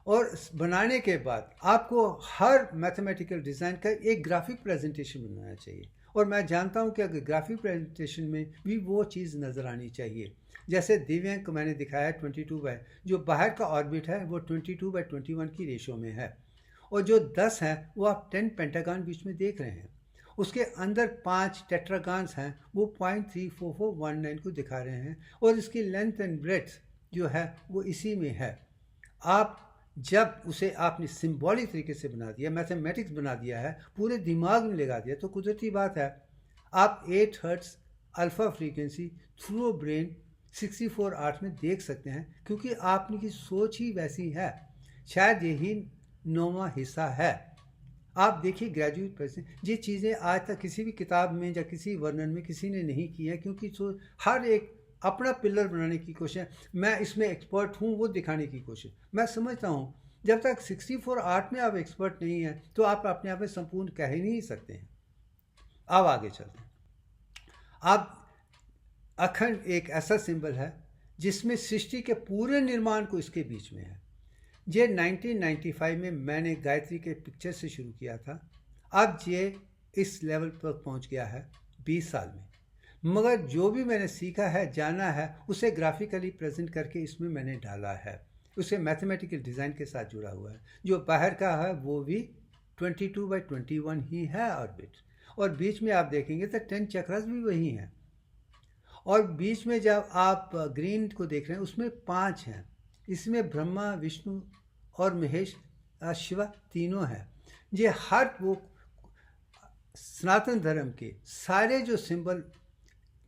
S1: और बनाने के बाद आपको हर मैथमेटिकल डिज़ाइन का एक ग्राफिक प्रेजेंटेशन बनाना चाहिए। और मैं जानता हूं कि अगर ग्राफिक प्रेजेंटेशन में भी वो चीज़ नज़र आनी चाहिए, जैसे दिव्यांग को मैंने दिखाया 22 बाय, जो बाहर का ऑर्बिट है वो 22/21 की रेशो में है, और जो 10 है वो आप 10 पेंटागन बीच में देख रहे हैं। उसके अंदर 5 टेट्रागन्स हैं, वो 0.34419 को दिखा रहे हैं, और इसकी लेंथ एंड ब्रेड्थ जो है वो इसी में है। आप जब उसे आपने सिंबॉलिक तरीके से बना दिया, मैथमेटिक्स बना दिया है, पूरे दिमाग में लगा दिया, तो कुदरती बात है आप 8 hertz alpha frequency through brain 64 में देख सकते हैं, क्योंकि आपने की सोच ही वैसी है। शायद यही 9वां हिस्सा है। आप देखिए ग्रेजुएट पर्सन, ये चीज़ें आज तक किसी भी किताब में या किसी वर्णन में किसी ने नहीं की है, क्योंकि हर एक अपना पिलर बनाने की कोशिश है, मैं इसमें एक्सपर्ट हूँ वो दिखाने की कोशिश। मैं समझता हूँ जब तक 64 में आप एक्सपर्ट नहीं हैं तो आप अपने आप में संपूर्ण कह ही नहीं सकते हैं। अब आगे चलते हैं। अब अखंड एक ऐसा सिंबल है जिसमें सृष्टि के पूरे निर्माण को इसके बीच में है। ये 1995 में मैंने गायत्री के पिक्चर से शुरू किया था, अब ये इस लेवल पर पहुंच गया है 20 साल में। मगर जो भी मैंने सीखा है, जाना है, उसे ग्राफिकली प्रेजेंट करके इसमें मैंने डाला है, उसे मैथमेटिकल डिज़ाइन के साथ जुड़ा हुआ है। जो बाहर का है वो भी 22/21 ही है ऑर्बिट, और बीच में आप देखेंगे तो 10 चक्रास भी वही हैं, और बीच में जब आप ग्रीन को देख रहे हैं उसमें 5 हैं। इसमें ब्रह्मा, विष्णु और महेश, शिवा तीनों हैं। ये हर वो सनातन धर्म के सारे जो सिंबल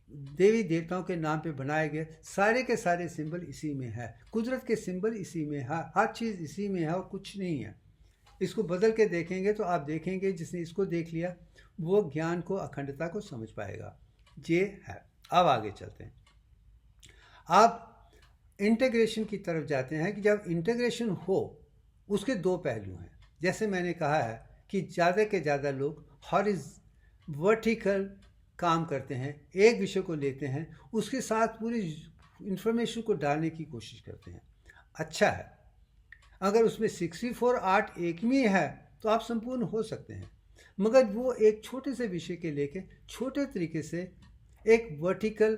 S1: देवी देवताओं के नाम पे बनाए गए, सारे के सारे सिंबल इसी में है। कुदरत के सिंबल इसी में है, हर चीज़ इसी में है और कुछ नहीं है। इसको बदल के देखेंगे तो आप देखेंगे जिसने इसको देख लिया वो ज्ञान को, अखंडता को समझ पाएगा। ये है। अब आगे चलते हैं। आप इंटीग्रेशन की तरफ जाते हैं कि जब इंटीग्रेशन हो उसके 2 पहलू हैं। जैसे मैंने कहा है कि ज़्यादा के ज़्यादा लोग वर्टिकल काम करते हैं, एक विषय को लेते हैं, उसके साथ पूरी इंफॉर्मेशन को डालने की कोशिश करते हैं। अच्छा है, अगर उसमें 64 एक में है तो आप संपूर्ण हो सकते हैं। मगर वो एक छोटे से विषय के लेके छोटे तरीके से एक वर्टिकल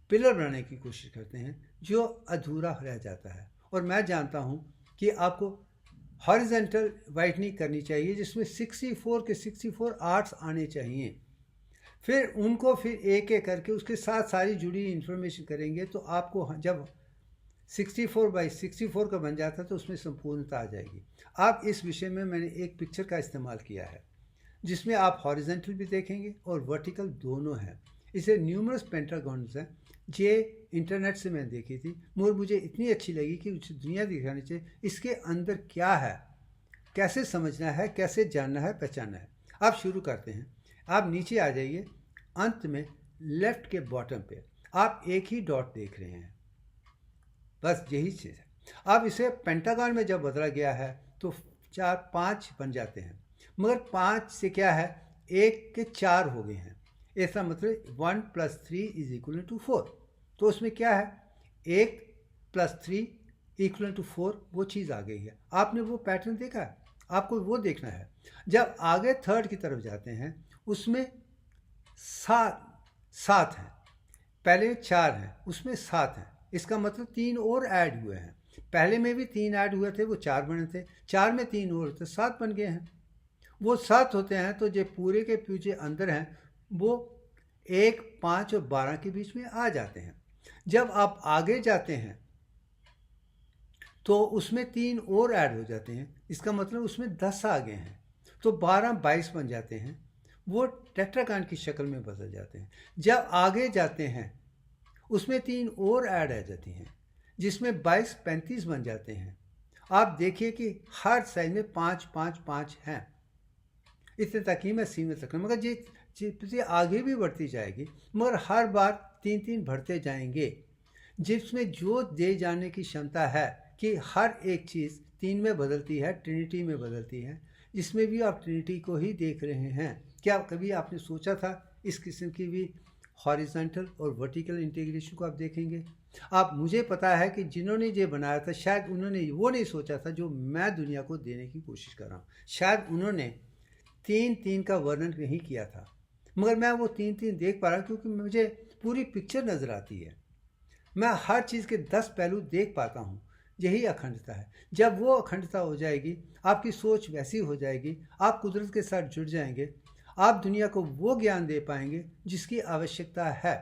S1: पिलर बनाने की कोशिश करते हैं जो अधूरा रह जाता है। और मैं जानता हूँ कि आपको हॉरिजॉन्टल वाइटनिंग करनी चाहिए जिसमें 64 के 64 आर्ट्स आने चाहिए। फिर उनको फिर एक एक करके उसके साथ सारी जुड़ी इन्फॉर्मेशन करेंगे तो आपको जब 64 बाई 64 का बन जाता है तो उसमें संपूर्णता आ जाएगी। आप इस विषय में मैंने एक पिक्चर का इस्तेमाल किया है जिसमें आप हॉरिजॉन्टल भी देखेंगे और वर्टिकल दोनों हैं। इसे न्यूमरस पेंटागॉन्स हैं। ये इंटरनेट से मैंने देखी थी मगर मुझे इतनी अच्छी लगी कि उसे दुनिया दिखानी चाहिए इसके अंदर क्या है, कैसे समझना है, कैसे जानना है, पहचानना है। आप शुरू करते हैं। आप नीचे आ जाइए, अंत में लेफ्ट के बॉटम पे आप एक ही डॉट देख रहे हैं, बस यही चीज़ है। अब इसे पेंटागन में जब बदला गया है तो 4 5 बन जाते हैं, मगर 5 से क्या है 1 के 4 हो गए हैं। इसका मतलब 1 + 3 = 4। तो उसमें क्या है 1 + 3 = 4, वो चीज़ आ गई है। आपने वो पैटर्न देखा है, आपको वो देखना है। जब आगे थर्ड की तरफ जाते हैं उसमें 7 हैं, पहले 4 हैं उसमें 7 हैं। इसका मतलब 3 और ऐड हुए हैं। पहले में भी 3 ऐड हुए थे, वो 4 बने थे, 4 में 3 और थे, 7 बन गए हैं। वो 7 होते हैं तो जो पूरे के पूरे अंदर हैं वो 1 5 और 12 के बीच में आ जाते हैं। जब आप आगे जाते हैं तो उसमें 3 और ऐड हो जाते हैं, इसका मतलब उसमें 10 आ गए हैं, तो 12 22 बन जाते हैं। वो टेट्रागन की शक्ल में बदल जाते हैं। जब आगे जाते हैं उसमें 3 और ऐड आ जाती हैं जिसमें 22 35 बन जाते हैं। आप देखिए कि हर साइज में 5 5 5 हैं। इतने तक ही मैं सीमित रखूँ, मगर ये चीज़ आगे भी बढ़ती जाएगी, मगर हर बार 3 3 बढ़ते जाएंगे, जिसमें जो दे जाने की क्षमता है कि हर एक चीज़ 3 में बदलती है, ट्रिनिटी में बदलती है। जिसमें भी आप ट्रिनिटी को ही देख रहे हैं। क्या कभी आपने सोचा था इस किस्म की भी हॉरिजॉन्टल और वर्टिकल इंटीग्रेशन को आप देखेंगे? आप, मुझे पता है कि जिन्होंने ये बनाया था शायद उन्होंने वो नहीं सोचा था जो मैं दुनिया को देने की कोशिश कर रहा हूँ। शायद उन्होंने 3 3 का वर्णन नहीं किया था, मगर मैं वो 3 3 देख पा रहा हूँ क्योंकि मुझे पूरी पिक्चर नज़र आती है। मैं हर चीज़ के 10 पहलू देख पाता हूँ। यही अखंडता है। जब वो अखंडता हो जाएगी, आपकी सोच वैसी हो जाएगी, आप कुदरत के साथ जुड़ जाएंगे, आप दुनिया को वो ज्ञान दे पाएंगे जिसकी आवश्यकता है।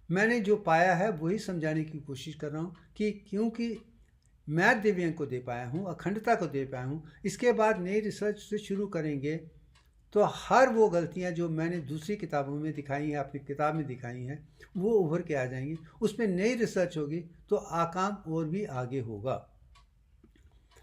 S1: मैंने जो पाया है वही समझाने की कोशिश कर रहा हूँ कि क्योंकि मैं दिव्यांग को दे पाया हूँ, अखंडता को दे पाया हूँ। इसके बाद नई रिसर्च से शुरू करेंगे तो हर वो गलतियाँ जो मैंने दूसरी किताबों में दिखाई हैं, अपनी किताब में दिखाई हैं, वो उभर के आ जाएंगी। उसमें नई रिसर्च होगी तो काम और भी आगे होगा।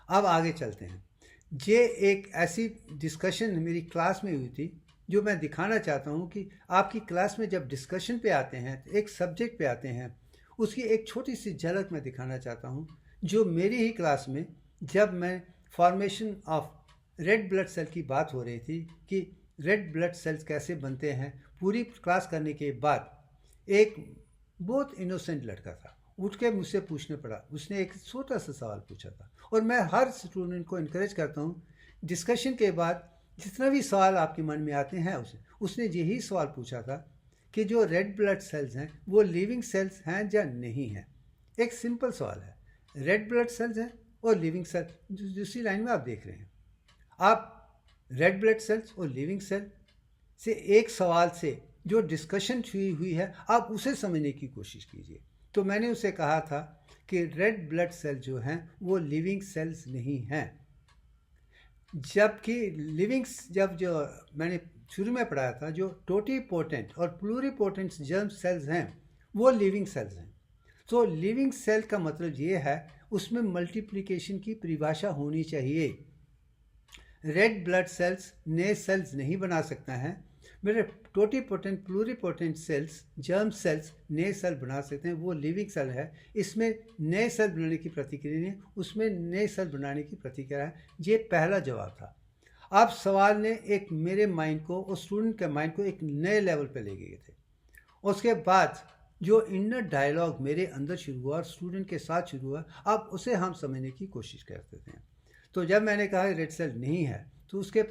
S1: अब आगे चलते हैं। ये एक ऐसी डिस्कशन मेरी क्लास में हुई थी जो मैं दिखाना चाहता हूँ कि आपकी क्लास में जब डिस्कशन पे आते हैं, एक सब्जेक्ट पे आते हैं, उसकी एक छोटी सी झलक मैं दिखाना चाहता हूँ जो मेरी ही क्लास में, जब मैं formation of red blood cell की बात हो रही थी कि रेड ब्लड सेल्स कैसे बनते हैं, पूरी क्लास करने के बाद एक बहुत इनोसेंट लड़का था, उठ के मुझसे पूछने पड़ा। उसने एक छोटा सा सवाल पूछा था और मैं हर स्टूडेंट को इनकरेज करता हूँ डिस्कशन के बाद जितना भी सवाल आपके मन में आते हैं उसने यही सवाल पूछा था कि जो रेड ब्लड सेल्स हैं वो लिविंग सेल्स हैं या नहीं हैं। एक सिंपल सवाल है, रेड ब्लड सेल्स हैं और लिविंग सेल्स दूसरी लाइन में आप देख रहे हैं। आप रेड ब्लड सेल्स और लिविंग सेल से एक सवाल से जो डिस्कशन हुई है आप उसे समझने की कोशिश कीजिए। तो मैंने उसे कहा था कि रेड ब्लड सेल जो हैं वो लिविंग सेल्स नहीं हैं, जबकि जब जो मैंने शुरू में पढ़ाया था जो टोटीपोटेंट और प्लूरीपोटेंट जर्म सेल्स हैं वो लिविंग सेल्स हैं। तो लिविंग सेल का मतलब ये है उसमें मल्टीप्लिकेशन की परिभाषा होनी चाहिए। रेड ब्लड सेल्स नए सेल्स नहीं बना सकता है, मेरे totipotent pluripotent cells germ cells नए सेल बना सकते हैं, वो लिविंग सेल है। इसमें नए सेल बनाने की प्रतिक्रिया नहीं, उसमें नए सेल बनाने की प्रतिक्रिया है। ये पहला जवाब था। अब सवाल ने एक मेरे माइंड को और स्टूडेंट के माइंड को एक नए लेवल पे ले गए थे। उसके बाद जो इनर डायलॉग मेरे अंदर शुरू हुआ और स्टूडेंट के साथ शुरू हुआ, अब उसे हम समझने की कोशिश करते थे। तो जब मैंने कहा रेड सेल नहीं है तो उसके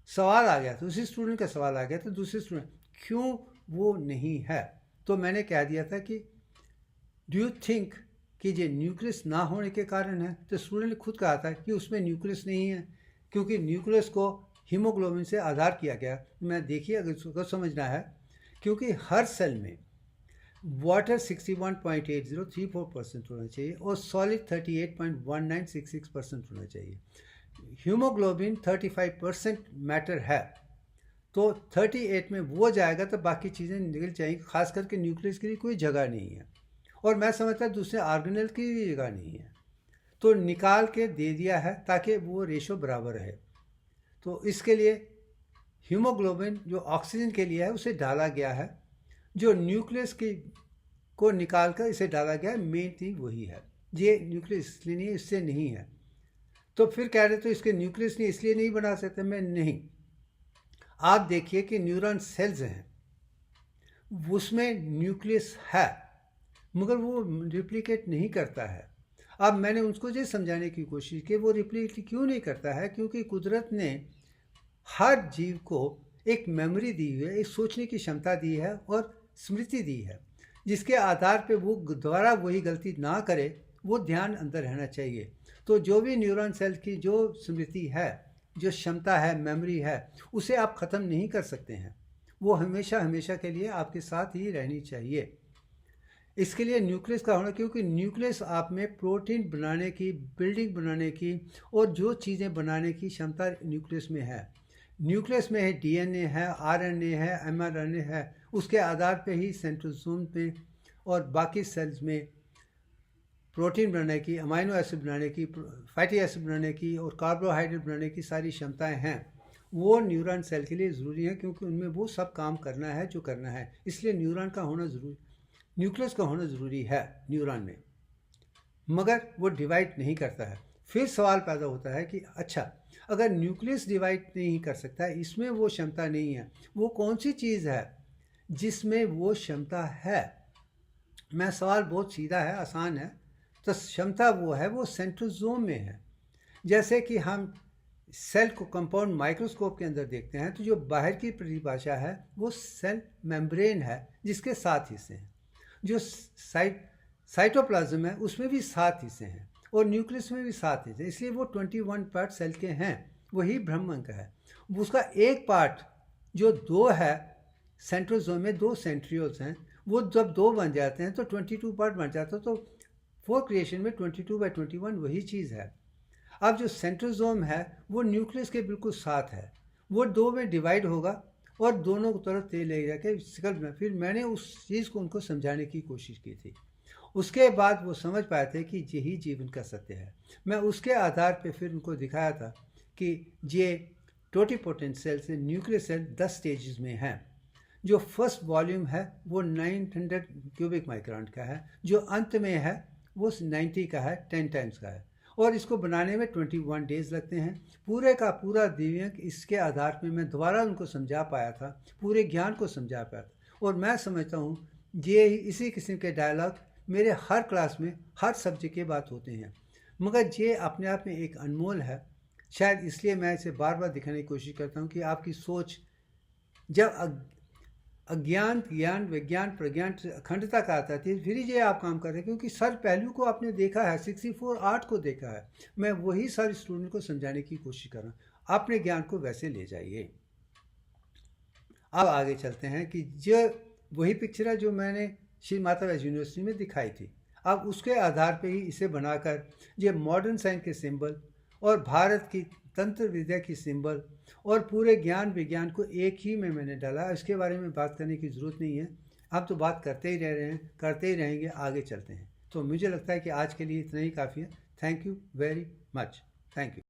S1: सवाल आ गया, तो उसी स्टूडेंट का सवाल आ गया, तो दूसरे स्टूडेंट क्यों वो नहीं है, तो मैंने कह दिया था कि डू यू थिंक कि ये न्यूक्लियस ना होने के कारण है, तो स्टूडेंट ने खुद कहा था कि उसमें न्यूक्लियस नहीं है, क्योंकि न्यूक्लियस को हीमोग्लोबिन से आधार किया गया। मैं देखिए अगर इसको समझना है, क्योंकि हर सेल में वाटर 61.8034% होना चाहिए और सॉलिड 38.1966% होना चाहिए। हीमोग्लोबिन 35% मैटर है, तो 38 में वो जाएगा तो बाकी चीज़ें निकल जाएंगी, खास करके न्यूक्लियस के लिए कोई जगह नहीं है, और मैं समझता दूसरे ऑर्गेनेल की भी जगह नहीं है, तो निकाल के दे दिया है ताकि वो रेशो बराबर रहे। तो इसके लिए हीमोग्लोबिन जो ऑक्सीजन के लिए है उसे डाला गया है, जो न्यूक्लियस की को निकाल कर इसे डाला गया है, मेन चीज वही है। ये न्यूक्लियस इसलिए नहीं, इससे नहीं है। तो फिर कह रहे तो इसके न्यूक्लियस नहीं इसलिए नहीं बना सकते, मैं नहीं। आप देखिए कि न्यूरॉन सेल्स हैं, उसमें न्यूक्लियस है मगर वो रिप्लिकेट नहीं करता है। अब मैंने उसको ये समझाने की कोशिश की वो रिप्लिकेट क्यों नहीं करता है, क्योंकि कुदरत ने हर जीव को एक मेमोरी दी हुई है, एक सोचने की क्षमता दी है और स्मृति दी है, जिसके आधार पे वो दोबारा वही गलती ना करे, वो ध्यान अंदर रहना चाहिए। तो जो भी न्यूरॉन सेल की जो स्मृति है, जो क्षमता है, मेमोरी है, उसे आप ख़त्म नहीं कर सकते हैं, वो हमेशा हमेशा के लिए आपके साथ ही रहनी चाहिए। इसके लिए न्यूक्लियस का होना, क्योंकि न्यूक्लियस आप में प्रोटीन बनाने की, बिल्डिंग बनाने की और जो चीज़ें बनाने की क्षमता न्यूक्लियस में है। न्यूक्लियस में है डीएनए है, आरएनए है, एमआरएनए है, उसके आधार पे ही सेंट्रोसोम पे और बाकी सेल्स में प्रोटीन बनाने की, अमाइनो एसिड बनाने की, फैटी एसिड बनाने की और कार्बोहाइड्रेट बनाने की सारी क्षमताएं हैं। वो न्यूरॉन सेल के लिए ज़रूरी है, क्योंकि उनमें वो सब काम करना है जो करना है। इसलिए न्यूरॉन का होना ज़रूरी, न्यूक्लियस का होना ज़रूरी है न्यूरॉन में, मगर वो डिवाइड नहीं करता है। फिर सवाल पैदा होता है कि अच्छा, अगर न्यूक्लियस डिवाइड नहीं कर सकता, इसमें वो क्षमता नहीं है, वो कौन सी चीज़ है जिसमें वो क्षमता है? मैं सवाल बहुत सीधा है, आसान है। तो क्षमता वो है, वो सेंट्रोसोम में है। जैसे कि हम सेल को कंपाउंड माइक्रोस्कोप के अंदर देखते हैं, तो जो बाहर की परिभाषा है वो सेल मेम्ब्रेन है, जिसके 7 हिस्से हैं। जो साइटोप्लाज्म है उसमें भी 7 हिस्से हैं और न्यूक्लियस में भी 7 हिस्से, इसलिए वो 21 पार्ट सेल के हैं। वही ब्रह्मांड का है। उसका एक पार्ट जो 2 है, सेंट्रोसोम में 2 सेंट्रियोल्स हैं, वो जब 2 बन जाते हैं तो 22 पार्ट बन जाता है। तो 4 क्रिएशन में 22/21 वही चीज़ है। अब जो सेंट्रोसोम है वो न्यूक्लियस के बिल्कुल साथ है, वो 2 में डिवाइड होगा और दोनों तरफ तेल ले जाके सिकल में। फिर मैंने उस चीज़ को उनको समझाने की कोशिश की थी। उसके बाद वो समझ पाए थे कि यही जीवन का सत्य है। मैं उसके आधार पे फिर उनको दिखाया था कि ये टोटिपोटेंट सेल से न्यूक्लियस सेल 10 स्टेजेस में है। जो फर्स्ट वॉल्यूम है वो 900 क्यूबिक माइक्रोन का है, जो अंत में है वो 90 का है, 10 टाइम्स का है, और इसको बनाने में 21 डेज लगते हैं। पूरे का पूरा दिव्यांग इसके आधार पे मैं दोबारा उनको समझा पाया था, पूरे ज्ञान को समझा पाया था। और मैं समझता हूँ ये इसी किस्म के डायलॉग मेरे हर क्लास में हर सब्जेक्ट के बात होते हैं, मगर ये अपने आप में एक अनमोल है। शायद इसलिए मैं इसे बार बार दिखाने की कोशिश करता हूँ कि आपकी सोच जब अज्ञान, ज्ञान, विज्ञान, प्रज्ञान अखंडता का आता है, फिर ये आप काम कर रहे हैं, क्योंकि सर पहलू को आपने देखा है, 64 आर्ट को देखा है। मैं वही सारे स्टूडेंट को समझाने की कोशिश कर रहा हूँ। अपने ज्ञान को वैसे ले जाइए। अब आगे चलते हैं कि जो वही पिक्चर है जो मैंने श्री माता वैष्णो यूनिवर्सिटी में दिखाई थी। अब उसके आधार पे ही इसे बनाकर ये मॉडर्न साइंस के सिंबल और भारत की तंत्र विद्या की सिंबल और पूरे ज्ञान विज्ञान को एक ही में मैंने डाला। इसके बारे में बात करने की ज़रूरत नहीं है, अब तो बात करते ही रह रहे हैं, करते ही रहेंगे, आगे चलते हैं। तो मुझे लगता है कि आज के लिए इतना ही काफ़ी है। Thank you very much. Thank you.